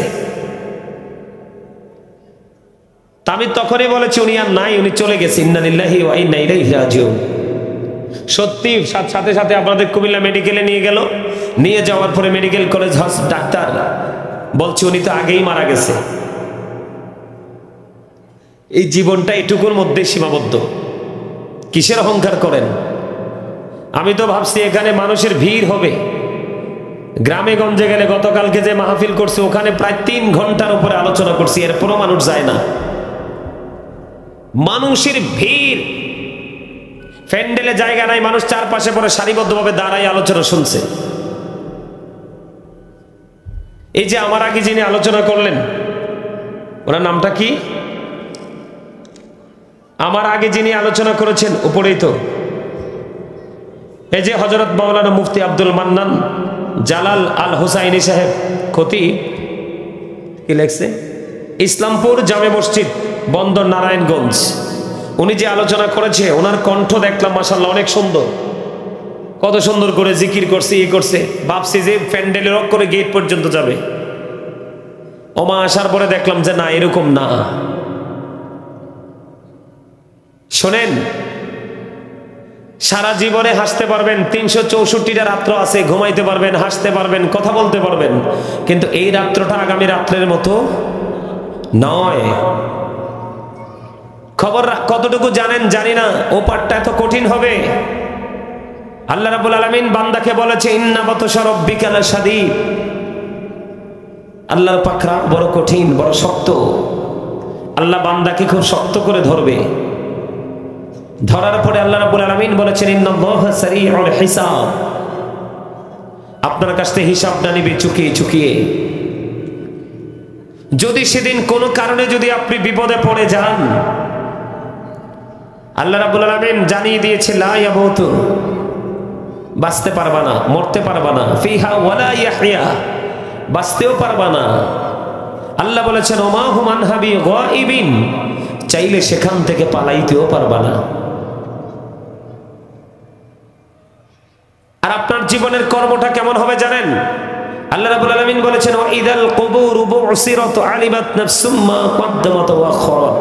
তা আমি তখনই বলেছি উনি আর নাই, উনি চলে গেছে। ইন্না লিল্লাহি ওয়া ইন্না ইলাইহি রাজিউন। সত্যি সাথে সাথে আপনাদের কুমিল্লা মেডিকেলে নিয়ে গেল। নিয়ে যাওয়ার পরে মেডিকেল কলেজ ডাক্তার বলছে উনি তো আগেই মারা গেছে। এই জীবনটা এটুকুর মধ্যে সীমাবদ্ধ। কিসের অহংকার করেন? আমি তো ভাবছি এখানে মানুষের ভিড় হবে। গ্রামে গঞ্জে গেলে গতকালকে যে মাহফিল করছে ওখানে প্রায় 3 ঘন্টার উপরে আলোচনা করছি, এরপরও মানুষ যায় না। মানুষের ভিড়, প্যান্ডেলে জায়গা নাই, মানুষ চারপাশে পরে সারিবদ্ধভাবে দাঁড়াই আলোচনা শুনছে। এই যে আমার আগে যিনি আলোচনা করলেন, ওনার নামটা কি? আমার আগে যিনি আলোচনা করেছেন উপরেই তো, এই যে হযরত মাওলানা মুফতি আব্দুল মান্নান জালাল আল হুসাইনি সাহেব খতিব, কি লেখছে? ইসলামপুর জামে মসজিদ, বন্দর নারায়ণগঞ্জ। উনি যে আলোচনা করেছে, ওনার কণ্ঠ দেখলাম মাশাআল্লাহ অনেক সুন্দর। কত সুন্দর করে জিকির করছে, ই করছে। ভাবছি যে প্যান্ডেলের রক করে গেট পর্যন্ত যাবে। ওমা আসার পরে দেখলাম যে না, এরকম না। শোনেন, সারা জীবনে হাসতে পারবেন, 364টা রাত্র আছে, ঘুমাইতে পারবেন, হাসতে পারবেন, কথা বলতে পারবেন, কিন্তু এই রাত্রটা আগামী রাত্রের মতো নয়। খবর কতটুকু জানেন জানি না, ও পাঠটা এত কঠিন হবে। আল্লাহ রাব্বুল আলামিন বান্দাকে বলেছে ইন্না বাতশা রাব্বিকা লাশাদীদ। আল্লাহর পাকড়া বড় কঠিন, বড় শক্ত। আল্লাহ বান্দাকে খুব শক্ত করে ধরবে। ধরার পরে আল্লাহ রাব্বুল আলামিন বলেছেন ইন্নাল্লাহা সারিউল হিসাব। আপনার কাছ থেকে হিসাবটা নিবে চুকিয়ে চুকিয়ে। যদি সেদিন কোনো কারণে যদি আপনি বিপদে পড়ে যান, আল্লাহ রাব্বুল আলামিন জানিয়ে দিয়েছে লা ইয়ামুতু, বাঁচতে পারবা না, মরতে পারবা না, ফিহা ওয়ালা ইয়াহইয়া, বাঁচতেও পারবা না। আল্লাহ বলেছেন ওমা হুম আনহা বিগাইবিন, চাইলে সেখান থেকে পালাইতেও পারবা না। আর আপনার জীবনের কর্মটা কেমন হবে জানেন? আল্লাহ রাব্বুল আলামিন বলেছেন ওয়া ইদাল কুবুরু বুসিরাত আলিমাত নাফসুম মা কদ্দামাত ওয়া আখারাত।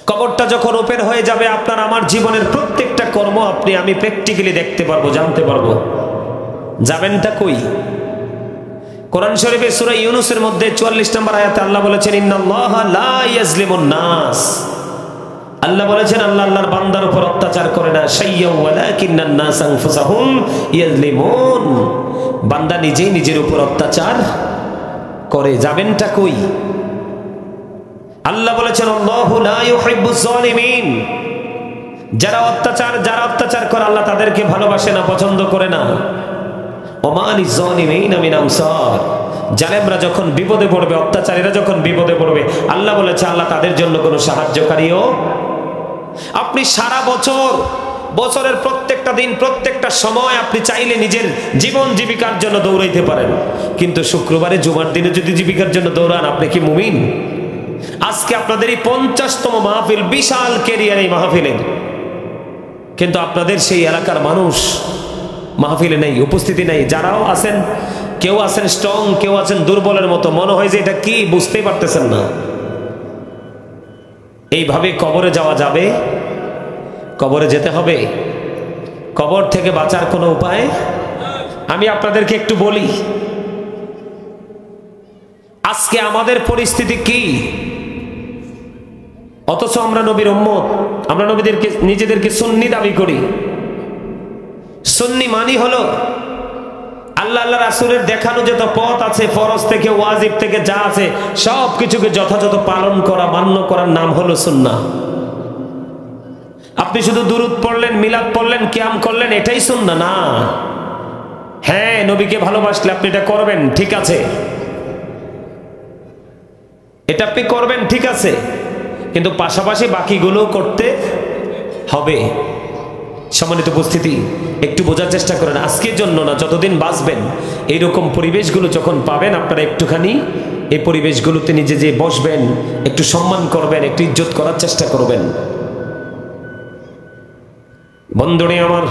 কবরটা যখন ওপেন হয়ে যাবে, আপনার আমার জীবনের প্রত্যেকটা কর্ম আমি প্র্যাকটিক্যালি দেখতে পারবো, জানতে পারবো। যাবেনটা কই? কোরআন শরীফের সূরা ইউনূসের মধ্যে 44 নম্বর আয়াতে আল্লাহ বলেছেন ইন্নাল্লাহা লা ইয়াজলিমুন নাস। আল্লাহ বলেছেন আল্লাহ আল্লাহর বান্দার উপর অত্যাচার করে না। শাইয়্যা ওয়ালাকিন্নান নাস আনফুসাহুম ইয়াজলিমুন। বান্দা নিজেই নিজের উপর অত্যাচার করে। যাবেনটা কই? আল্লাহ বলেছেন আল্লাহু লা ইউহিব্বুজ জালিমিন। যারা অত্যাচার করে আল্লাহ তাদেরকে ভালোবাসে না, পছন্দ করে না। ওমা লিজ জালিমিনা মিন আনসার। জালেমরা যখন বিপদে পড়বে, অত্যাচারীরা যখন বিপদে পড়বে, আল্লাহ বলেছে আল্লাহ তাদের জন্য কোনো সাহায্যকারীও। আপনি সারা বছরের প্রত্যেকটা দিন, প্রত্যেকটা সময় আপনি চাইলে নিজের জীবন জীবিকার জন্য দৌড়াইতে পারেন, কিন্তু শুক্রবারে জুমার দিনে যদি জীবিকার জন্য দৌড়ান, আপনি কি মুমিন? আজকে আপনাদের এই 50তম মাহফিল, বিশাল ক্যারিয়ার এই মাহফিলের, কিন্তু আপনাদের সেই এলাকার মানুষ মাহফিলে নেই, উপস্থিতি নেই। যারাও আছেন, কেউ আছেন স্ট্রং, কেউ আছেন দুর্বলের মতো। মনে হয় যে এটা কি, বুঝতেই পারতেছেন না। এইভাবে কবরে যাওয়া যাবে? কবরে যেতে হবে। কবর থেকে বাঁচার কোনো উপায়? আমি আপনাদেরকে একটু বলি, আজকে আমাদের পরিস্থিতি কি? অথচ আমরা নবীর উম্মত, আমরা নিজেদেরকে সুন্নি দাবি করি। সুন্নি মানি হলো আল্লাহ রাসূলের দেখানো যত পথ আছে, ফরজ থেকে ওয়াজিব থেকে যা আছে, সব কিছুকে যথাযথ পালন করা, মান্য করার নাম হলো সুন্নাহ। আপনি শুধু দুরূদ পড়লেন, মিলাদ পড়লেন, কিয়াম করলেন, এটাই সুন্নাহ না। হ্যাঁ, নবীকে ভালোবাসলে আপনি এটা করবেন, ঠিক আছে, এটা আপনি করবেন, ঠিক আছে, কিন্তু পাশাপাশি বাকিগুলো করতে হবে। সম্মানিত উপস্থিতি, একটু বোঝার চেষ্টা করেন। আজকের জন্য না, যতদিন বাঁচবেন এইরকম পরিবেশগুলো যখন পাবেন, আপনারা একটুখানি এই পরিবেশগুলোতে নিজে যে বসবেন, একটু সম্মান করবেন, একটু ইজ্জত করার চেষ্টা করবেন। বন্ধুরে আমার,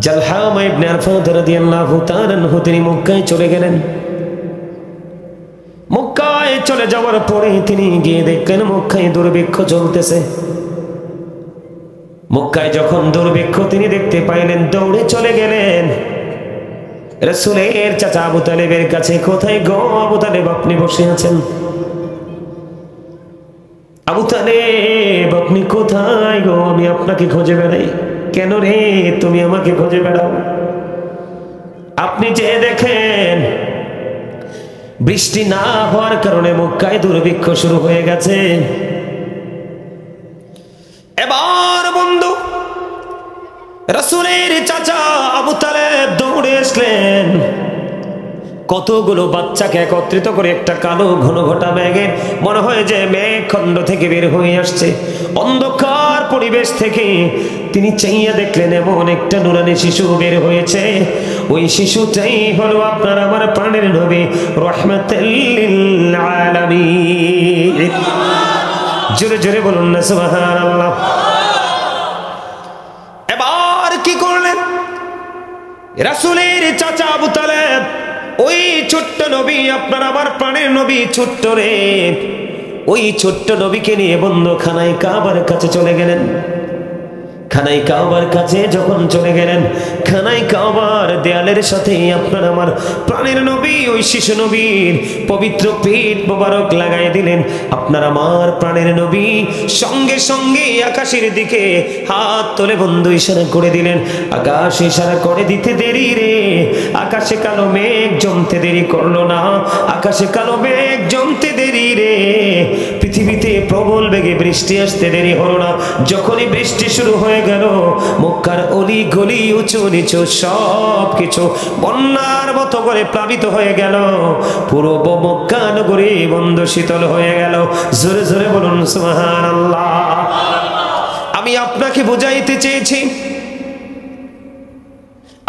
জালহামা ইবনে আরফাত রাদিয়াল্লাহু তাআলা আনহু তিনি মক্কায় চলে গেলেন। মক্কায় চলে যাওয়ার পরে তিনি গিয়ে দেখলেন মক্কায় দুর্ভিক্ষ চলতেছে। মক্কায় যখন দুর্ভিক্ষ তিনি দেখতে পাইলেন, দৌড়ে চলে গেলেন রাসূলের চাচা আবু তালেবের কাছে। কোথায় গো আবু তালেব, আপনি বসে আছেন? আবু তালেব আপনি কোথায় গো? আমি আপনাকে খুঁজে বেড়াই। কেন রে তুমি আমাকে খুঁজে বেড়াও? আপনি যে দেখেন বৃষ্টি না হওয়ার কারণে মক্কায় দুর্ভিক্ষ শুরু হয়ে গেছে। এবার বন্ধু রাসূলের চাচা আবু তালেব দৌড়ে আসলেন। কতগুলো বাচ্চাকে একত্রিত করে একটা কালো ঘন ঘটা মেঘের, মনে হয় যে মেঘ খণ্ড থেকে বের হয়ে আসছে অন্ধকার পরিবেশ থেকে। তিনি চাইয়া দেখলেন এমন একটা নুরানি শিশু বের হয়েছে। ওই শিশুটাই হলো আপনার আমার প্রাণের নবী রাহমাতুল লিল আলামিন। জোরে জোরে বলুন না সুবহানাল্লাহ। এবার কি করলেন রাসূলের চাচা আবু তালেব? ওই ছোট্ট নবী, আপনার আমার প্রাণের নবী, ছোট্ট রে, ওই ছোট্ট নবীকে নিয়ে বন্ধু খানায় কাবার কাছে চলে গেলেন। খানায় কাবার কাছে যখন চলে গেলেন, খানায় কাবার দেয়ালের সাথে আপনার আমার প্রাণের নবী ওই শিশু নবীর পবিত্র পেট মোবারক লাগাই দিলেন। আপনার আমার প্রাণের নবী সঙ্গে সঙ্গে আকাশের দিকে হাত তোলে বন্ধু ইশারা করে দিলেন। আকাশ ইশারা করে দিতে দেরি রে, আকাশে কালো মেঘ জমতে দেরি করলো না। আকাশে কালো মেঘ জমতে দেরি রে, পৃথিবীতে প্রবল বেগে বৃষ্টি আসতে দেরি হলো না। যখনই বৃষ্টি শুরু হয়ে গেল, মক্কার অলি গলি উঁচু নিচু সব কিছু বন্যার মতো করে প্লাবিত হয়ে গেল। পুরো মক্কা নগরী বন্ধ শীতল হয়ে গেল। জোরে জোরে বলুন সুবহানাল্লাহ। আমি আপনাকে বুঝাইতে চেয়েছি,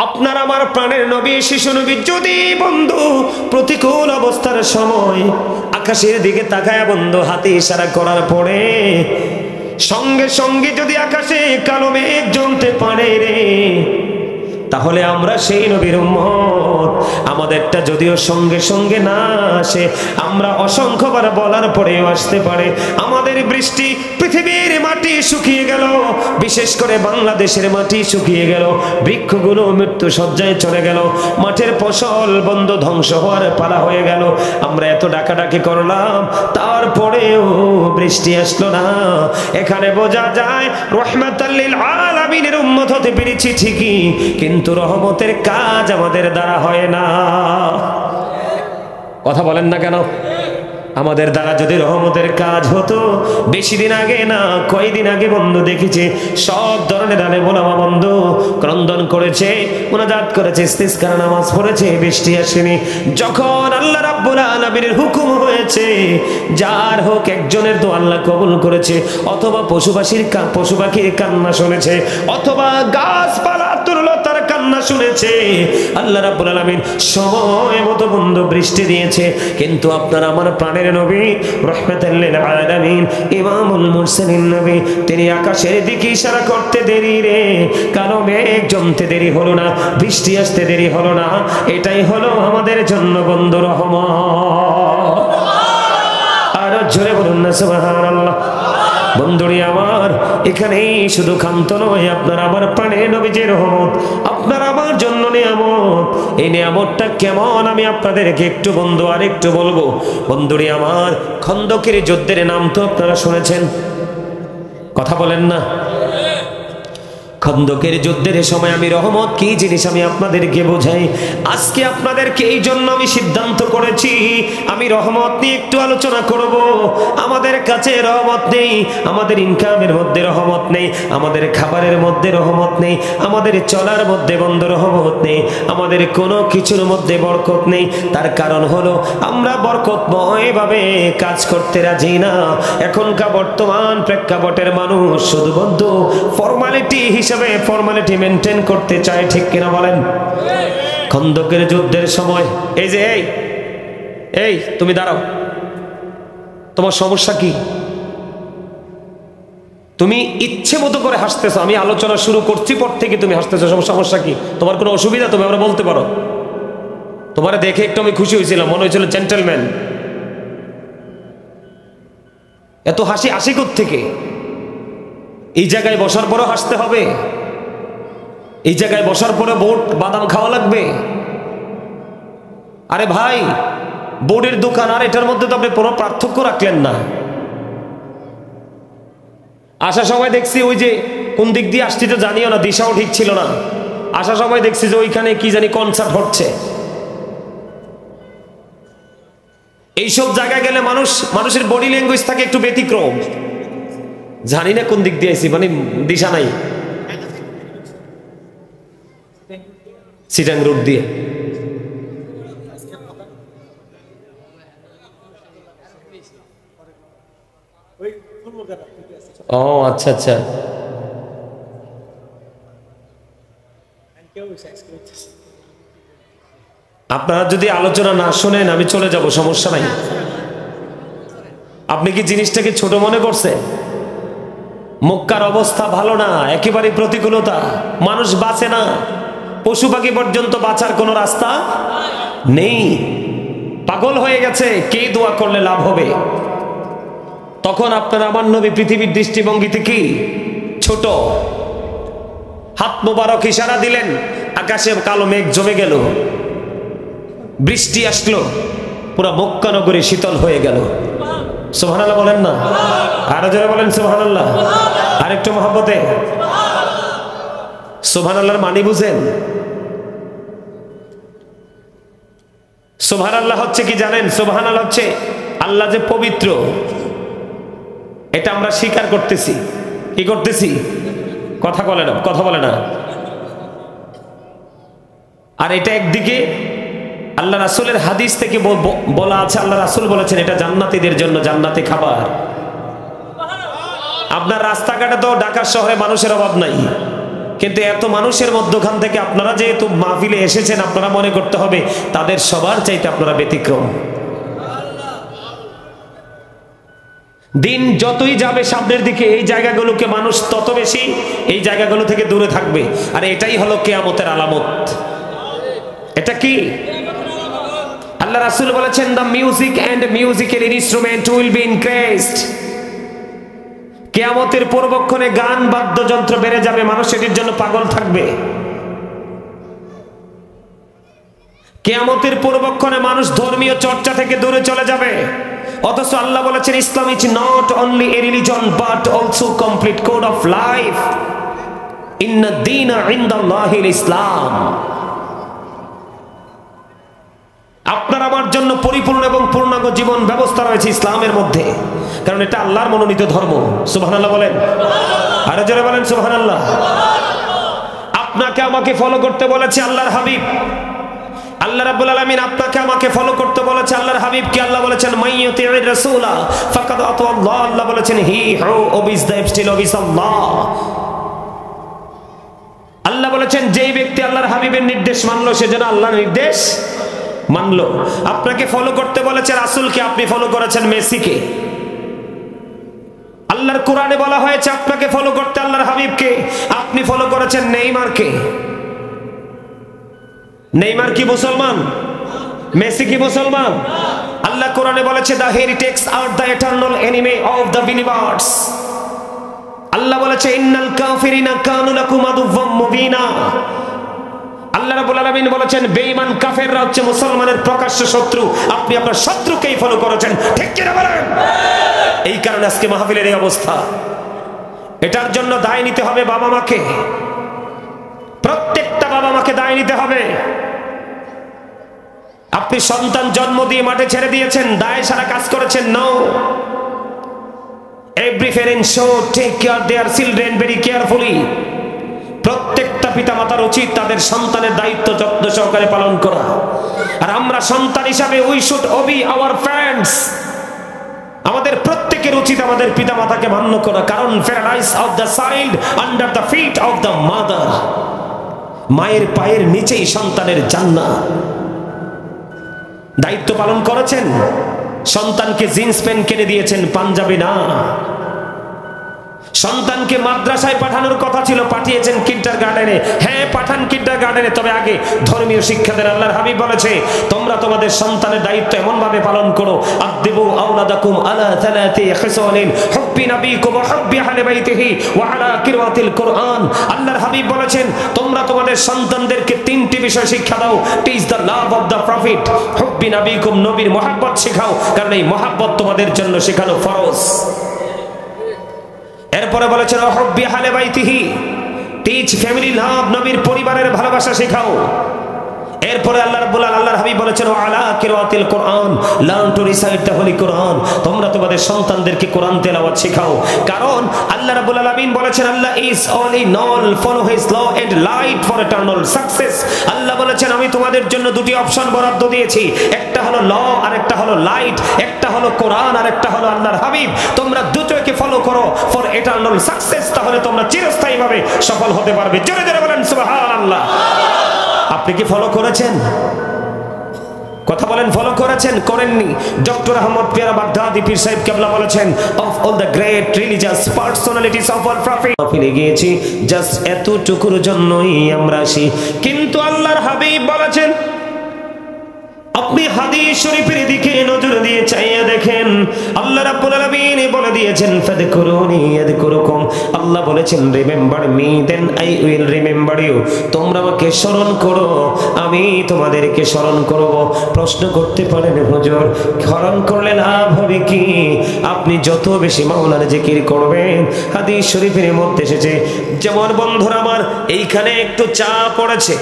আপনার আমার প্রাণের নবী শিশু নবী যদি বন্ধু প্রতিকূল অবস্থার সময় আকাশের দিকে তাকায় বন্ধু হাতে ইশারা করার পরে সঙ্গে সঙ্গে যদি আকাশে কালো মেঘ জমতে পারে রে, তাহলে আমরা সেই নবীর উম্মত। আমাদেরটা যদিও সঙ্গে সঙ্গে না আসে, আমরা অসংখ্যবার বলার পরেও আসতে পারে। আমাদের বৃষ্টি পৃথিবীর মাটি শুকিয়ে গেল, বিশেষ করে বাংলাদেশের মাটি শুকিয়ে গেল, বৃক্ষগুলো মৃত্যু সজ্জায় চলে গেল, মাঠের ফসল বন্ধ ধ্বংস হওয়ার পালা হয়ে গেল। আমরা এত ডাকাডাকি করলাম, তারপরেও বৃষ্টি আসলো না। এখানে বোঝা যায় রাহমাতুল লিল আলামিনের উম্মত হতে পেরেছি ঠিকই, কিন্তু রহমতের কাজ আমাদের দ্বারা হয় না। কথা বলেন না কেন? আমাদের দ্বারা যদি রহমতের কাজ হতো, বেশি দিন আগে না কয়েকদিন আগে বন্ধু দেখেছি সব ধরনের আলেম ওলামা বন্ধু ক্রন্দন করেছে, মুনাজাত করেছে, ইস্তিসকার নামাজ পড়েছে, বৃষ্টি আসেনি। যখন আল্লাহ রাব্বুল আলামিনের হুকুম হয়েছে, যার হোক একজনের তো আল্লাহ কবুল করেছে, অথবা পশু পাখির কান্না শুনেছে, অথবা গাছপালা তরুলতার কান্না শুনেছে, আল্লাহ রাব্বুল আলামিন সময় মতো বন্ধু বৃষ্টি দিয়েছে। কিন্তু আপনার আমার প্রাণের নবী রাহমাতুল লিল আলামিন ইমামুল মুরসালিন নবী, তিনি আকাশের দিকে ইশারা করতে দেরি রে, কালো মেঘ জমতে দেরি হলো না, বৃষ্টি আসতে দেরি হলো না। এটাই হলো আমাদের জন্য বন্ধু রহমত। আর জোরে বলুন না সুবহানাল্লাহ। বন্ধুরি আমার, এখানেই শুধু ক্ষান্ত নয়, আপনার আমার প্রাণের নবীজির রহমত আপনার আমার জন্য নিয়ামত। এই নিয়ামতটা কেমন আমি আপনাদেরকে একটু বন্ধু আর একটু বলবো। বন্ধুরি আমার, খন্দকের যুদ্ধের নাম তো আপনারা শুনেছেন, কথা বলেন না? খন্দকের যুদ্ধের সময় আমি রহমত কি জিনিস আমি আপনাদেরকে বোঝাই। আজকে আপনাদেরকে এই জন্য আমি সিদ্ধান্ত করেছি আমি রহমত নিয়ে একটু আলোচনা করব। আমাদের কাছে রহমত নেই, আমাদের ইনকামের মধ্যে রহমত নেই, আমাদের খাবারের মধ্যে রহমত নেই, আমাদের চলার মধ্যে বন্ধ রহমত নেই, আমাদের কোনো কিছুর মধ্যে বরকত নেই। তার কারণ হলো আমরা বরকতময় ভাবে কাজ করতে রাজি না। এখনকার বর্তমান প্রেক্ষাপটের মানুষ শুধু বন্ধু ফর্মালিটি হিসেবে ফর্মালিটি মেনটেন করতে চায়, ঠিক কিনা বলেন? খন্দকের যুদ্ধের সময় এই যে এই তুমি দাঁড়াও, তোমার সমস্যা কি? তুমি ইচ্ছে মতো করে হাসতেছো, আমি আলোচনা শুরু করছি পর থেকে তুমি হাসতেছো, সমস্যা কি? তোমার কোনো অসুবিধা? তুমি আমরা বলতে পারো। তোমার দেখে একটু আমি খুশি হয়েছিলাম, মনে হয়েছিল জেন্টলম্যান। এত হাসি আসে থেকে? এই জায়গায় বসার পরও হাসতে হবে? এই জায়গায় বসার পরে বোট বাদাম খাওয়া লাগবে? আরে ভাই, বোর্ডের দোকান আর এটার মধ্যে তো আপনি কোনো পার্থক্য রাখলেন না। আসার সময় দেখছি ওই যে কোন দিক দিয়ে আসছি তো জানিও না, দিশাও ঠিক ছিল না। আসার সময় দেখছি যে ওইখানে কি জানি কনসার্ট হচ্ছে। এইসব জায়গায় গেলে মানুষের বডি ল্যাঙ্গুয়েজ থাকে একটু ব্যতিক্রম। জানি না কোন দিক দিয়ে আইছি, মানে দিশা নাই। সিটাং রোড দিয়ে। ও আচ্ছা আচ্ছা। আপনারা যদি আলোচনা না শোনেন আমি চলে যাব, সমস্যা নাই। আপনি কি জিনিসটাকে ছোট মনে করছেন? মক্কার অবস্থা ভালো না, একেবারে প্রতিকূলতা, মানুষ বাঁচে না, পশু পাখি পর্যন্ত বাঁচার কোনো রাস্তা নেই। পাগল হয়ে গেছে, কে দোয়া করলে লাভ হবে? তখন আপনার আমার নবী পৃথিবীর দৃষ্টিভঙ্গিতে কি ছোট। হাত মোবারক ইশারা দিলেন, আকাশে কালো মেঘ জমে গেল, বৃষ্টি আসলো, পুরো মক্কা নগরী শীতল হয়ে গেল। সুবহানাল্লাহ বলেন না? আরো জোরে বলেন সুবহানাল্লাহ। আরেকটু মহব্বতে সুবহানাল্লাহর মানে বুঝেন? সুবহানাল্লাহ হচ্ছে কি জানেন? সুবহানাল্লাহ হচ্ছে আল্লাহ যে পবিত্র, এটা আমরা স্বীকার করতেছি। কি করতেছি? কথা বলে না। আর এটা একদিকে আল্লাহ রাসূলের হাদিস থেকে বলা আছে, আল্লাহ রাসূল বলেছেন এটা জান্নাতীদের জন্য জান্নাতি খাবার। আপনার রাস্তাঘাটে তো ঢাকা শহরে মানুষের অভাব নাই, কিন্তু এত মানুষের মধ্যখান থেকে আপনারা যেহেতু মাহফিলে এসেছেন, আপনারা মনে করতে হবে তাদের সবার চাইতে আপনারা ব্যতিক্রম। দিন যতই যাবে সামনের দিকে এই জায়গাগুলোকে মানুষ তত বেশি এই জায়গাগুলো থেকে দূরে থাকবে। আর এটাই হলো কিয়ামতের আলামত। এটা কি? আল্লাহ রাসূল বলেছেন the music and musical instrument will be increased. কিয়ামতের পূর্বক্ষণে গান বাদ্যযন্ত্র বেড়ে যাবে, মানুষ এটির জন্য পাগল থাকবে। কিয়ামতের পূর্বক্ষণে মানুষ ধর্মীয় চর্চা থেকে দূরে চলে যাবে। অথচ আল্লাহ বলেছেন Islam is not only a religion but also complete code of life. ইন্না দীনা ইনদাল্লাহিল ইসলাম। আপনার আমার জন্য পরিপূর্ণ এবং পূর্ণাঙ্গ জীবন ব্যবস্থা রয়েছে ইসলামের মধ্যে, কারণ এটা আল্লাহর মনোনীত ধর্ম। সুবহানাল্লাহ বলেন, আরো জোরে বলেন সুবহানাল্লাহ। আপনাকে আমাকে ফলো করতে বলেছে আল্লাহর হাবিব। আল্লাহ রাব্বুল আলামিন আপনাকে আমাকে ফলো করতে বলেছে আল্লাহর হাবিব। কি আল্লাহ বলেছেন মাইয়ুতির রাসূলা ফাকাদ আতাল্লাহ। আল্লাহ বলেছেন হি হু ওবিস দ্য স্টিল ওবিস আল্লাহ। আল্লাহ বলেছেন যেই ব্যক্তি আল্লাহর হাবিবের নির্দেশ মানলো সে যেন আল্লাহর নির্দেশ মানলো। আপনাকে ফলো করতে বলেছে রাসূলকে, আপনি ফলো করেছেন মেসিকে। আল্লাহর কোরআনে বলা হয়েছে আপনাকে ফলো করতে আল্লাহর হাবিবকে, আপনি ফলো করেছেন নেইমারকে। নেইমার কি মুসলমান? মেসি কি মুসলমান? আল্লাহ কোরআনে বলেছে the heretics are the eternal enemy of the believers। আল্লাহ বলেছে ইন্নাল কাফিরিনা কানু লাকুম আদুওয়াম মুবিনা। আল্লাহ রাব্বুল আলামিন বলেছেন বেঈমান কাফেররা হচ্ছে মুসলমানের প্রকাশ্য শত্রু, আপনি আপনার শত্রুকেই ফলো করেছেন। ঠিক কি না বলেন? এই কারণে আজকে মাহফিলের এই অবস্থা। এটার জন্য দায় নিতে হবে বাবা মাকে, প্রত্যেকটা বাবা মাকে দায় নিতে হবে। আপনি সন্তান জন্ম দিয়ে মাঠে ছেড়ে দিয়েছেন, দায় সারা কাজ করেছেন। No, every parent should take care their children very carefully। প্রত্যেকটা পিতামাতার উচিত তাদের সন্তানের দায়িত্ব যত্ন সহকারে পালন করা। আর আমরা সন্তান হিসাবে we should obey our parents. আমাদের প্রত্যেকের উচিত আমাদের পিতামাতাকে মান্য করা, কারণ paradise of the child under the feet of the mother. মায়ের পায়ের নিচেই সন্তানের জান্নাত। দায়িত্ব পালন করেছেন, সন্তানকে জিন্স প্যান্ট কিনে দিয়েছেন, পাঞ্জাবি না। সন্তানকে মাদ্রাসায় পাঠানোর কথা ছিল, পাঠিয়েছেন কিন্ডারগার্টেনে। হ্যাঁ, পাঠান কিন্ডারগার্টেনে, তবে আগে ধর্মীয় শিক্ষা দেন। আল্লাহর হাবিব বলেছে, তোমরা তোমাদের সন্তানের দায়িত্ব এমন ভাবে পালন করো, আদিবু আওলাদাকুম আলা সালাতি খিসালিন হুব্বি নবিকুম ওয়া হুব্বি আহলি বাইতিহি ওয়া আলা কিরাতিল কুরআন। আল্লাহর হাবিব বলেছেন, তোমরা তোমাদের সন্তানদেরকে তিনটি বিষয় শিক্ষা দাও। Teach the love of the prophet, হুব্বি নবিকুম, নবীর মহব্বত শেখাও, কারণ এই মহব্বত তোমাদের জন্য শেখানো ফরজ। এরপরে বলেছেন হুব্বি আহলি বাইতিহি, টিচ ফ্যামিলি লাভ, নবীর পরিবারের ভালোবাসা শেখাও। এরপরে আল্লাহর হাবিব বলেছেন আলা কিরাতিল কুরআন, learn to recite the holy Quran, তোমরা তোমাদের সন্তানদেরকে কোরআন তেলাওয়াত শেখাও। কারণ আল্লাহ রাব্বুল আলামিন বলেছেন Allah is only null, follow his law and light for eternal success. Allah বলেছেন আমি তোমাদের জন্য দুটি অপশন বরাদ্দ দিয়েছি, একটা হলো ল আর একটা হলো লাইট, একটা হলো কোরআন আর একটা হলো আল্লাহর হাবিব। তোমরা দুটোকে ফলো করো ফর ইটারনাল সাকসেস, তাহলে তোমরা চিরস্থায়ীভাবে সফল হতে পারবে। জোরে জোরে বলেন সুবহানাল্লাহ। আপনি কি ফলো করেছেন? কথা বলেন, ফলো করেছেন? করেননি? ডক্টর আহমদ পিয়ারা বাগদাদি পীর সাহেব কেবলা বলেছেন, of all the great religious personalities of all prophet, ফিরে গিয়েছি জাস্ট এতটুকুর জন্যই আমরা আসি। কিন্তু আল্লাহর হাবিব বলেছেন, আপনি হাদিস শরীফের দিকে নজর দিয়ে চাইয়া দেখেন, আল্লাহ রাব্বুল আলামিন বলে দিয়েছেন ফাযকুরুনি ইয়াযকুরুকুম। আল্লাহ বলেছেন remember me then I will remember you, তোমরা আমাকে স্মরণ করো, আমি তোমাদেরকে স্মরণ করব। প্রশ্ন করতে পারেন হুজুর, স্মরণ করলে লাভ হবে কি? আপনি যত বেশি মাওলার জিকির করবেন, হাদিস শরীফের মধ্যে এসেছে, যেমন বন্ধুরা আমার এইখানে একটু চা পড়েছে,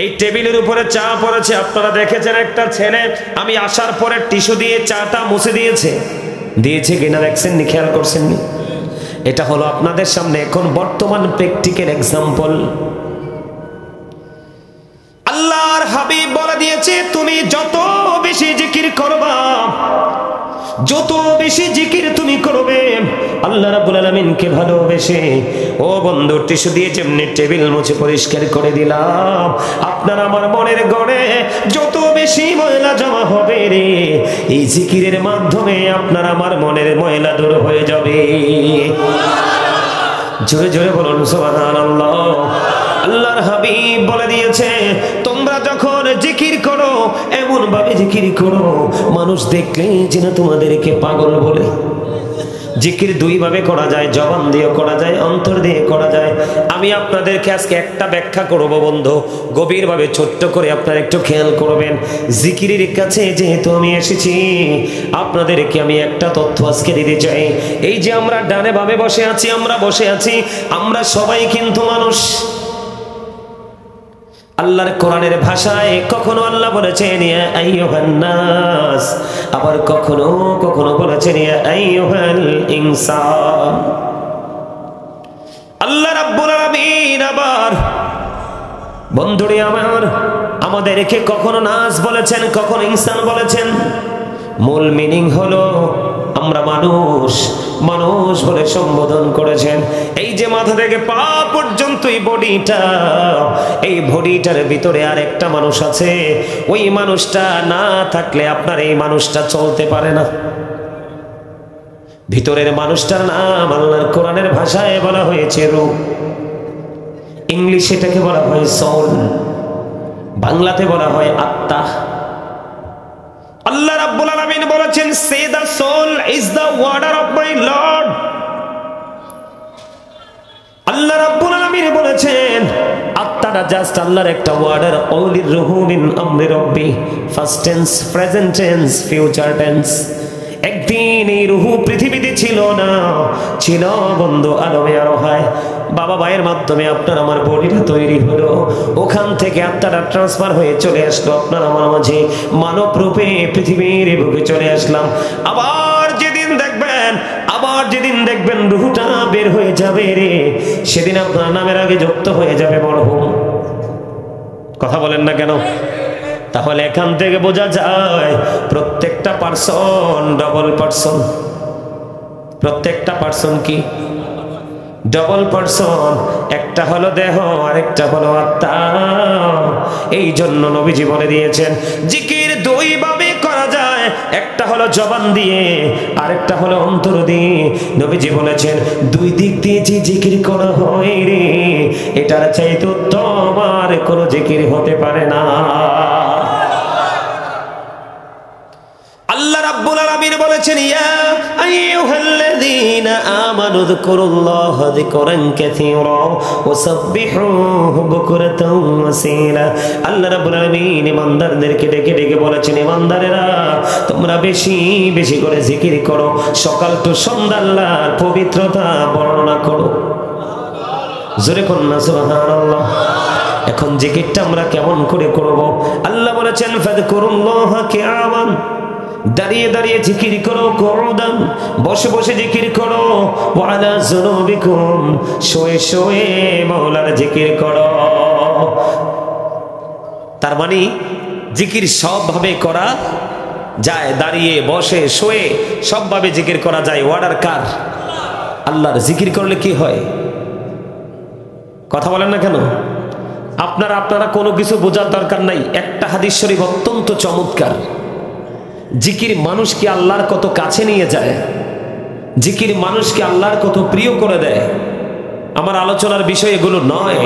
এই টেবিলের উপরে চা পড়েছে, আপনারা দেখেছেন একটা ছেলে আমি আসার পরে টিস্যু দিয়ে চাটা মুছে দিয়েছে কিনা দেখছেন নি, খেয়াল করছেন নি? এটা হলো আপনাদের সামনে এখন বর্তমান প্র্যাকটিক্যাল এক্সাম্পল। আল্লাহর হাবিব বলে দিয়েছে, তুমি যত বেশি জিকির করবা, যত বেশি জিকির তুমি করবে, আল্লাহ রাব্বুল আলামিনকে ভালোবেসে, ও বন্ধু টিস্যু দিয়ে যেমনি টেবিল মুছে পরিষ্কার করে দিলাম, আপনার আমার মনের গড়ে যত বেশি ময়লা জমা হবে রে, এই জিকিরের মাধ্যমে আপনার আমার মনের ময়লা দূর হয়ে যাবে। জোরে জোরে বলুন সুবহানাল্লাহ। আল্লাহর হাবিব বলে দিয়েছে, তোমরা যখন জিকির করো এমন ভাবে জিকির করো মানুষ দেখলেই যেন তোমাদেরকে পাগল বলে। জিকির দুই ভাবে করা যায়, জবান দিয়ে করা যায়, অন্তর দিয়ে করা যায়। আমি আপনাদেরকে আজকে একটা ব্যাখ্যা করব বন্ধু, গভীরভাবে ছোট্ট করে আপনারা একটু খেয়াল করবেন। জিকিরের কাছে যেহেতু আমি এসেছি, আপনাদেরকে আমি একটা তথ্য আজকে দিতে চাই। এই যে আমরা ডানে বামে বসে আছি, আমরা সবাই কিন্তু মানুষ। আল্লাহর কোরআনের ভাষায় কখনো আল্লাহ বলেছেন ইয়া আইয়ুহান নাস, আবার কখনো কখনো বলেছেন ইয়া আইয়ুহাল ইনসান। আল্লাহ রাব্বুল আলামিন আবার বন্ধুরে আমার আমাদেরকে কখনো নাস বলেছেন, কখনো ইনসান বলেছেন। মূল মিনিং হলো আমরা মানুষ, মানুষ বলে সম্বোধন করেছেন। এই যে মাথা থেকে পা পর্যন্ত এই বডিটার ভিতরে আর একটা মানুষ আছে, ওই মানুষটা না থাকলে আপনার এই মানুষটা চলতে পারে না। ভিতরের মানুষটার নাম আল্লাহর কোরআনের ভাষায় বলা হয়েছে রূহ, ইংলিশে এটাকে বলা হয় সোল, বাংলাতে বলা হয় আত্মা। আল্লাহ রাব্বুল আলামিন বলেছেন, say the soul is the order of my lord. Allah রাব্বুল আলামিন বলেছেন আত্মাটা জাস্ট আল্লাহর একটা ওয়ার্ডার। অনলি রূহু মিন আমরি রাব্বি, first tense, present tense, future tense. একদিন এই রূহু পৃথিবীতে ছিল না, ছিল বন্ধু আলমে আরোহায়। বাবা মায়ের মাধ্যমে আপনার আমার বডিটা তৈরি হলো, ওখান থেকে আত্মাটা ট্রান্সফার হয়ে চলে আসলো আপনার আমার মাঝে, মানব রূপে পৃথিবীর বুকে চলে আসলাম। আবার যেদিন দেখবেন রূহটা বের হয়ে যাবে রে, সেদিন আপনার নামের আগে যুক্ত হয়ে যাবে মরহুম। কথা বলেন না কেন? তাহলে এখান থেকে বোঝা যায় প্রত্যেকটা পার্সন ডবল পার্সন। প্রত্যেকটা পার্সন কি ডবল পার্সন? একটা হলো দেহ আর একটা হলো আত্মা। এই জন্য নবীজি বলে দিয়েছেন জিকির দুই ভাবে করা যায়, নয়, একটা হলো জবান দিয়ে, আরেকটা হলো অন্তর দিয়ে। নবীজি বলেছেন দুই দিক দিয়ে যে জিকির করা হয় রে, এটার চাইতে উত্তম আর কোনো জিকির হতে পারে না। আল্লাহ রাব্বুল আলামিন বলেছেন ইয়া আইয়ুহাল্লাযীনা আমানু যকুরুল্লাহা যিকরান কাসীরা ওয়া সাব্বিহুহু বুকরাতাও ওয়া আসীলা। আল্লাহ রাব্বুল আলামিন ইমানদারদেরকে ডেকে ডেকে বলেছেন, ইমানদারেরা তোমরা বেশি বেশি করে জিকির করো, সকাল টু সন্ধ্যা আল্লাহর পবিত্রতা বর্ণনা করো। জোরে কোন না সুবহানাল্লাহ। এখন জিকিরটা আমরা কেমন করে করব? আল্লাহ বলেছেন ফাযকুরুল্লাহা কিয়ামান, দাঁড়িয়ে দাঁড়িয়ে জিকির করো, কুউদান বসে বসে জিকির করো, ওয়া আলা যুনুবিকুম শুয়ে শুয়ে মাওলার জিকির করো। তার মানে জিকির সবভাবে করা যায়, দাঁড়িয়ে বসে শুয়ে সবভাবে জিকির করা যায়। অর্ডার কার? আল্লাহর। জিকির করলে কি হয়? কথা বলেন না কেন? আপনারা কোনো কিছু বোঝার দরকার নাই। একটা হাদিস শরীফ অত্যন্ত চমৎকার। জিকির মানুষকে আল্লাহর কত কাছে নিয়ে যায়, জিকির মানুষকে আল্লাহর কত প্রিয় করে দেয়। আমার আলোচনার বিষয় এগুলো নয়,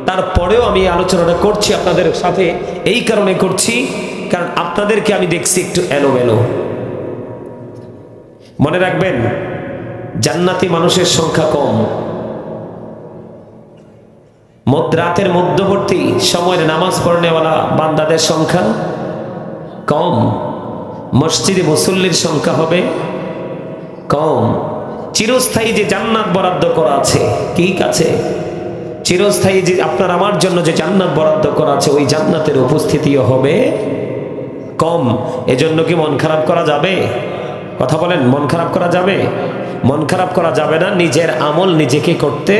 তারপরেও আমি আলোচনাটা করছি আপনাদের সাথে। এই কারণে করছি কারণ আপনাদেরকে আমি দেখছি একটু এলোমেলো। মনে রাখবেন জান্নাতি মানুষের সংখ্যা কম, রাতের মধ্যবর্তী সময়ের নামাজ পড়নেওয়ালা বান্দাদের সংখ্যা কম, মসজিদে মুসল্লির সংখ্যা হবে কম। চিরস্থায়ী যে জান্নাত বরাদ্দ করা আছে, কি কাছে? চিরস্থায়ী যে আপনার আমার জন্য যে জান্নাত বরাদ্দ করা আছে, ওই জান্নাতের উপস্থিতিও হবে কম। এজন্য কি মন খারাপ করা যাবে? কথা বলেন, মন খারাপ করা যাবে? মন খারাপ করা যাবে না, নিজের আমল নিজেকে করতে।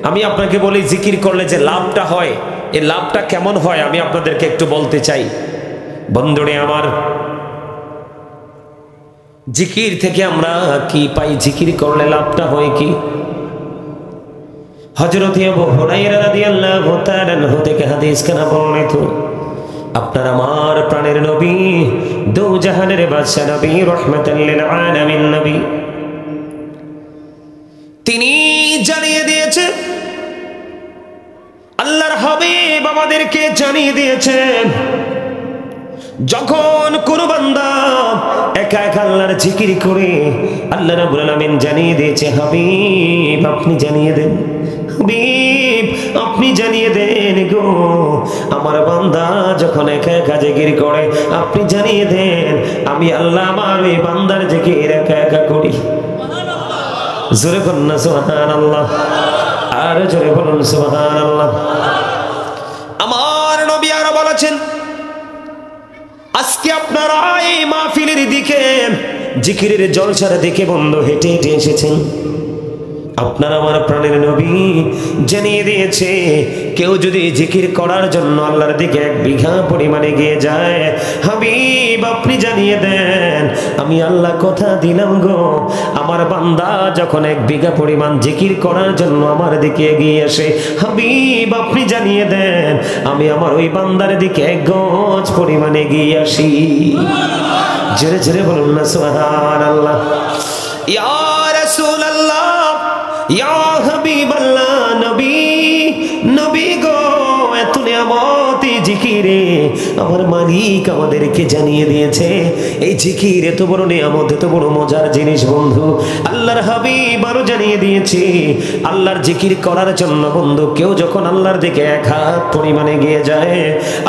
আমি আপনাকে বলি জিকির করলে যে লাভটা হয়, এই লাভটা কেমন হয় আমি আপনাদেরকে একটু বলতে চাই। বন্ধুরে আমার, জিকির থেকে আমরা কি পাই? জিকির করলে লাভটা হয় কি? হযরত আবু হুরায়রা রাদিয়াল্লাহু তাআলা আনহু থেকে হাদিস কানা বর্ণিত, আপনার আমার প্রাণের নবী, দু জাহানের বাদশা নবী, রাহমাতাল লিল আলামিন নবী, তিনি জানিয়ে দিয়েছে, আল্লাহর হাবিব আমাদেরকে জানিয়ে দিয়েছেন, যখন কোন বান্দা একা একা আল্লাহর জিকির করে, আল্লাহ রাব্বুল আলামিন জানিয়ে দিয়েছে হাবিব আপনি জানিয়ে দেন, হাবিব আপনি জানিয়ে দেন গো, আমার বান্দা যখন একা একা জিকির করে আপনি জানিয়ে দেন আমি আল্লাহ আমার ওই বান্দার জিকির একা একা করি। জোরে বলুন না সুবহানাল্লাহ, আর জোরে বলুন সুবহানাল্লাহ। আমার নবী আরো বলেছেন, আজকে আপনারা এই মাহফিলের দিকে, জিকিরের জলসার দিকে বন্ধু হেঁটে হেঁটে এসেছেন। আপনার আমার প্রাণের নবী জানিয়ে দিয়েছে, কেউ যদি জিকির করার জন্য আল্লাহর দিকে 1 বিঘা পরিমাণে গিয়ে যায়, হাবিব আপনি জানিয়ে দেন আমি আল্লাহ কথা দিলাম গো, আমার বান্দা যখন 1 বিঘা পরিমাণ জিকির করার জন্য আমার দিকে এগিয়ে আসে, হাবিব আপনি জানিয়ে দেন আমি আমার ওই বান্দার দিকে 1 গজ পরিমাণে এগিয়ে আসি। জোরে জোরে বলুন না সুবহানাল্লাহ। ইয়া রাসূলুল্লাহ, ইয়া হাবিবাল্লাহ, নবী নবী গো, এত নিয়ামত এই জিকিরে আমার মালিক আমাদেরকে জানিয়ে দিয়েছে। এই জিকির এত বড় নিয়ামত, এত বড় মজার জিনিস বন্ধু, আল্লাহর হাবিব আরো জানিয়ে দিয়েছে। আল্লাহর জিকির করার জন্য বন্ধু কেউ যখন আল্লাহর দিকে 1 হাত পরিমাণে গিয়ে যায়,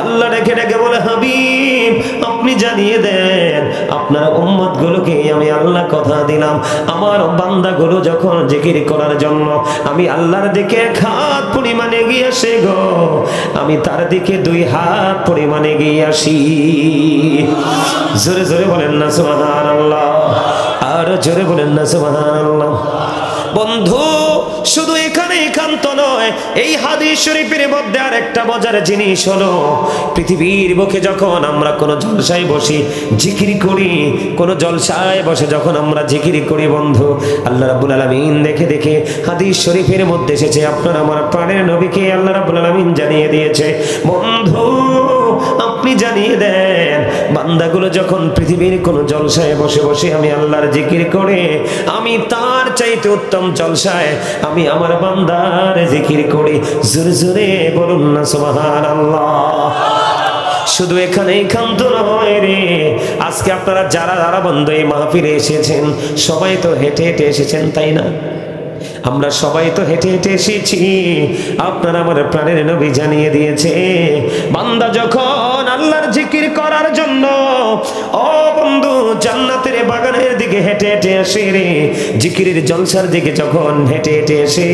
আল্লাহ ডেকে ডেকে বলে হাবিব আপনি জানিয়ে দেন আপনার উম্মত গুলোকে আমি আল্লাহ কথা দিলাম, আমার বান্দা গুলো যখন জিকির করার জন্য আমি আল্লাহর দিকে 1 হাত পরিমাণে এগিয়ে আসে গো, আমি তার দিকে 2 হাত পরিমাণে এগিয়ে আসি। জোরে জোরে বলেন না সুবহানাল্লাহ, আর জোরে বলেন না সুবহানাল্লাহ। বন্ধু শুধু এখানে একান্ত নয়, এই হাদিস শরীফের মধ্যে আরেকটা মজার জিনিস হলো, পৃথিবীর বুকে যখন আমরা কোনো জলসায় বসি জিকির করি, কোনো জলসায় বসে যখন আমরা জিকির করি বন্ধু, আল্লাহ রাব্বুল আলামিন দেখে দেখে হাদিস শরীফের মধ্যে এসেছে, আপনার আমার প্রাণের নবীকে আল্লাহ রাব্বুল আলামিন জানিয়ে দিয়েছে, বন্ধু আপনি জানিয়ে দেন বান্দাগুলো যখন পৃথিবীর কোন জলসায় বসে বসে আমি আল্লাহর জিকির করে, আমি তার চাইতে উত্তম জলসায় আমি আমার বান্দার জিকির করি। জোরে জোরে বলুন না সুবহানাল্লাহ। শুধু এখানেই ক্ষান্ত নয় রে, আজকে আপনারা যারা যারা বন্ধু এই মাহফিলে এসেছেন সবাই তো হেঁটে হেঁটে এসেছেন, তাই না? আমরা সবাই তো হেঁটে হেঁটে এসেছি। আপনার আমার প্রাণের নবী জানিয়ে দিয়েছে বান্দা যখন আল্লাহর জিকির করার জন্য ও বন্ধু জান্নাতের বাগানের দিকে হেঁটে হেঁটে আসে রে, জিকিরের জলসার দিকে যখন হেঁটে হেঁটে আসে,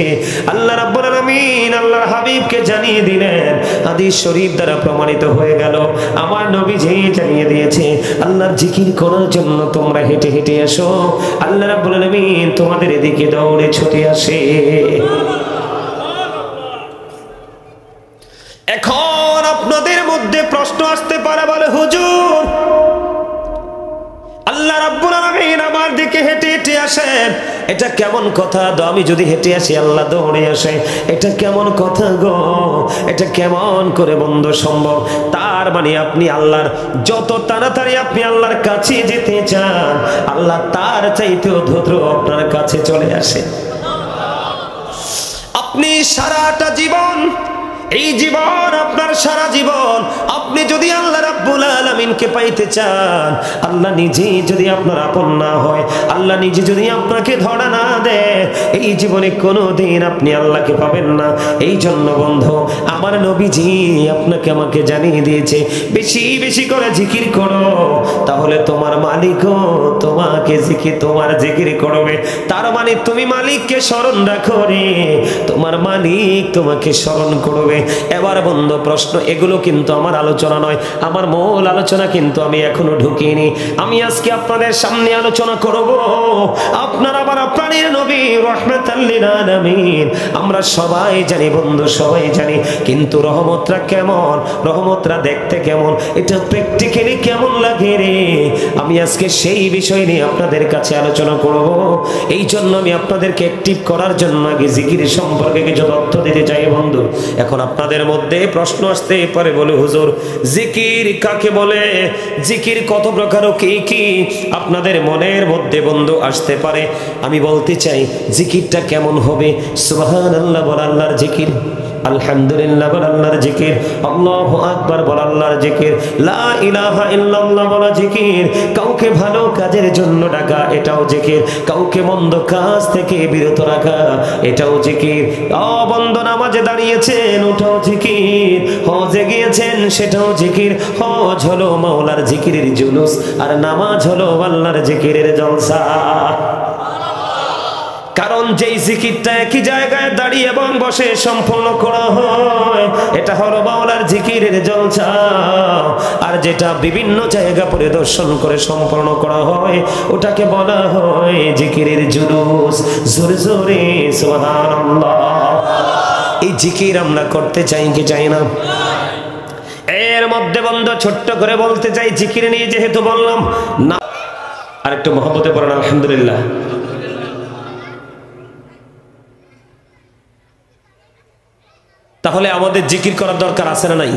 আল্লাহ রাব্বুল আলামিন আল্লাহর হাবিবকে জানিয়ে দিলেন, হাদিস শরীফ দ্বারা প্রমাণিত হয়ে গেল, আমার নবীজি জানিয়ে দিয়েছে আল্লাহর জিকির করার জন্য তোমরা হেঁটে হেঁটে আসো, আল্লাহ রাব্বুল আলামিন তোমাদের এদিকে দৌড়ে ছুটে আসে। এখন আপনাদের মধ্যে প্রশ্ন আসতে পারে, বলে হুজুর আল্লাহ রাব্বুল আলামিন আমার দিকে হেঁটে হেঁটে আসেন, এটা কেমন কথা? আমি যদি হেঁটে আসি আল্লাহ দৌড়ে আসে, এটা কেমন কথা গো? এটা কেমন করে বন্ধু সম্ভব? তার মানে আপনি আল্লাহর যত তাড়াতাড়ি আপনি আল্লাহর কাছে যেতে চান, আল্লাহ তার চাইতেও দ্রুত আপনার কাছে চলে আসে। আপনি সারাটা জীবন, এই জীবন আপনার সারা জীবন আপনি যদি আল্লাহ রাব্বুল আলামিনকে পাইতে চান, আল্লাহ নিজে যদি আপনার আপন না হয়, আল্লাহ নিজে যদি আপনাকে ধরা না দেয়, এই জীবনে কোনোদিন আপনি আল্লাহকে পাবেন না। এই জন্য বন্ধু আমার নবীজি আপনাকে আমাকে জানিয়ে দিয়েছে বেশি বেশি করে জিকির করো, তাহলে তোমার মালিকও তোমাকে তোমার জিকির করবে। তার মানে তুমি মালিককে স্মরণ রাখো রে, তোমার মালিক তোমাকে স্মরণ করবে। এবার বন্ধু প্রশ্ন, এগুলো কিন্তু আমার আলোচনা নয়, আমার মূল আলোচনা কিন্তু আমি এখনো ঢুকিনি। আমি আজকে আপনাদের সামনে আলোচনা করব আপনার আবার প্রাণের নবী রাহমাতাল লিল আলামিন। আমরা সবাই জানি বন্ধু, সবাই জানি, কিন্তু রহমতটা কেমন, রহমতটা দেখতে কেমন, এটা প্র্যাকটিক্যালি কেমন লাগে রে, আমি আজকে সেই বিষয় নিয়ে আপনাদের কাছে আলোচনা করব। এই জন্য আমি আপনাদেরকে অ্যাক্টিভ করার জন্য আগে জিকির সম্পর্কে কিছু তথ্য দিতে চাই বন্ধু। এখন আপনাদের মধ্যে প্রশ্ন আসতে পারে, বলে হুজুর জিকির কাকে বলে, জিকির কত প্রকার ও কি কি আপনাদের মনের মধ্যে বন্ধু আসতে পারে। আমি বলতে চাই জিকিরটা কেমন হবে। সুবহানাল্লাহ বল আল্লাহর জিকির, আলহামদুলিল্লাহ বল আল্লাহর জিকির, আল্লাহু আকবার বল আল্লাহর জিকির, লা ইলাহা ইল্লাল্লাহ বলা জিকির, কাউকে ভালো কাজের জন্য ডাকা এটাও জিকির, কাউকে মন্দ কাজ থেকে বিরত রাখা এটাও জিকির। ও বন্ধু নামাজে দাঁড়িয়েছেন ওটাও জিকির, হজে গিয়েছেন সেটাও জিকির। হজ হলো মাওলার জিকিরের জুলুস, আর নামাজ হলো আল্লাহর জিকিরের জলসা। কারণ যেই জিকিরটা একই জায়গায় দাঁড়িয়ে এবং বসে সম্পূর্ণ করা হয়, এটা হলো মাওলার জিকিরের জলসা। আর যেটা বিভিন্ন জায়গা পরিদর্শন করে সম্পূর্ণ করা হয়, ওটাকে বলা হয় জিকিরের জুলুস। জোরে জোরে সুবহানাল্লাহ। এই জিকির আমরা করতে চাই কি চাই না? এর মধ্যে বন্ধু ছোট্ট করে বলতে চাই, জিকির নিয়ে যেহেতু বললাম না, আর একটু মহব্বতে পড়েন আলহামদুলিল্লাহ। তাহলে আমাদের জিকির করার দরকার আছে না নাই?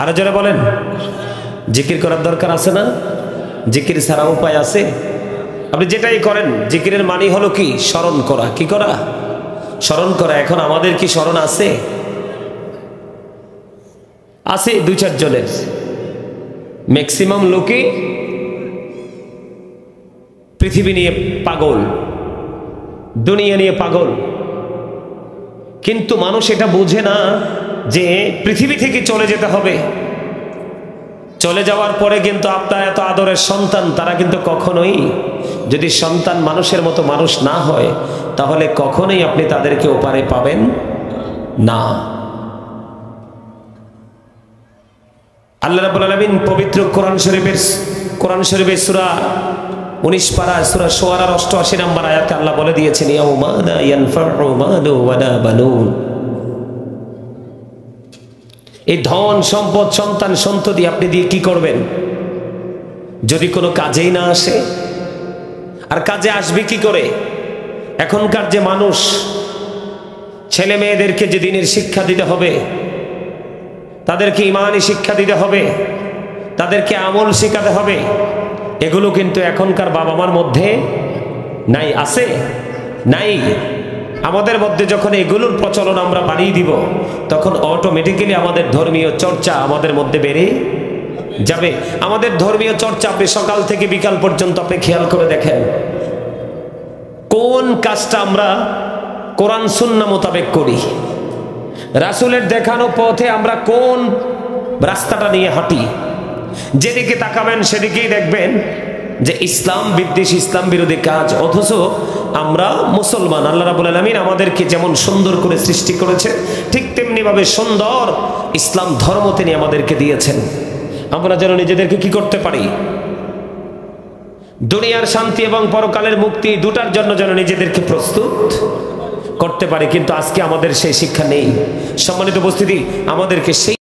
আরো যারা বলেন জিকির করার দরকার আছে না? জিকির ছাড়া উপায় আছে? আপনি যেটাই করেন জিকিরের মানে হলো কি? স্মরণ করা। কি করা? স্মরণ করা। এখন আমাদের কি স্মরণ আছে? আছে দুই চার জনের। ম্যাক্সিমাম লোকই পৃথিবী নিয়ে পাগল, দুনিয়া নিয়ে পাগল, কিন্তু মানুষ এটা বুঝে না যে পৃথিবী থেকে চলে যেতে হবে। চলে যাওয়ার পরে কিন্তু আপনার এত আদরের সন্তান, তারা কিন্তু কখনোই, যদি সন্তান মানুষের মতো মানুষ না হয়, তাহলে কখনোই আপনি তাদেরকে ওপারে পাবেন না। আল্লাহ রাব্বুল আলামিন পবিত্র কোরআন শরীফের সূরা 19 পারা সূরা শুআরার 88 নম্বর আয়াতে আল্লাহ বলে দিয়েছেন, ইয়াউমা লা ইয়ানফাউ মালু ওয়ালা বানুন। এই ধন সম্পদ সন্তান সন্ততি আপনি দিয়ে কি করবেন যদি কোনো কাজেই না আসে? আর কাজে আসবে কি করে? এখনকার যে মানুষ, ছেলে মেয়েদেরকে যে দিনের শিক্ষা দিতে হবে, তাদেরকে ইমানি শিক্ষা দিতে হবে, তাদেরকে আমল শেখাতে হবে। এগুলো কিন্তু এখনকার বাবা মার মধ্যে নাই। আছে? নাই। আমাদের মধ্যে যখন এগুলোর প্রচলন আমরা বাড়িয়ে দিব, তখন অটোমেটিক্যালি আমাদের ধর্মীয় চর্চা আমাদের মধ্যে বেড়ে যাবে। আমাদের ধর্মীয় চর্চা আপনি সকাল থেকে বিকাল পর্যন্ত আপনি খেয়াল করে দেখেন, কোন কাজটা আমরা কোরআন সুন্নাহ মোতাবেক করি, রাসূলের দেখানো পথে আমরা কোন রাস্তাটা নিয়ে হাঁটি। যেদিকে তাকাবেন সেদিকেই দেখবেন যে ইসলাম বিদ্বেষী, ইসলাম বিরোধী কাজ। অথচ আমরা মুসলমান, আল্লাহ রাব্বুল আলামিন আমাদেরকে যেমন সুন্দর করে সৃষ্টি করেছে, ঠিক তেমনি ভাবে সুন্দর ইসলাম ধর্ম তিনি আমাদেরকে দিয়েছেন। আমরা যেন নিজেদেরকে কি করতে পারি, দুনিয়ার শান্তি এবং পরকালের মুক্তি দুটার জন্য যেন নিজেদেরকে প্রস্তুত করতে পারি। কিন্তু আজকে আমাদের সেই শিক্ষা নেই। সম্মানিত উপস্থিতি, আমাদেরকে সেই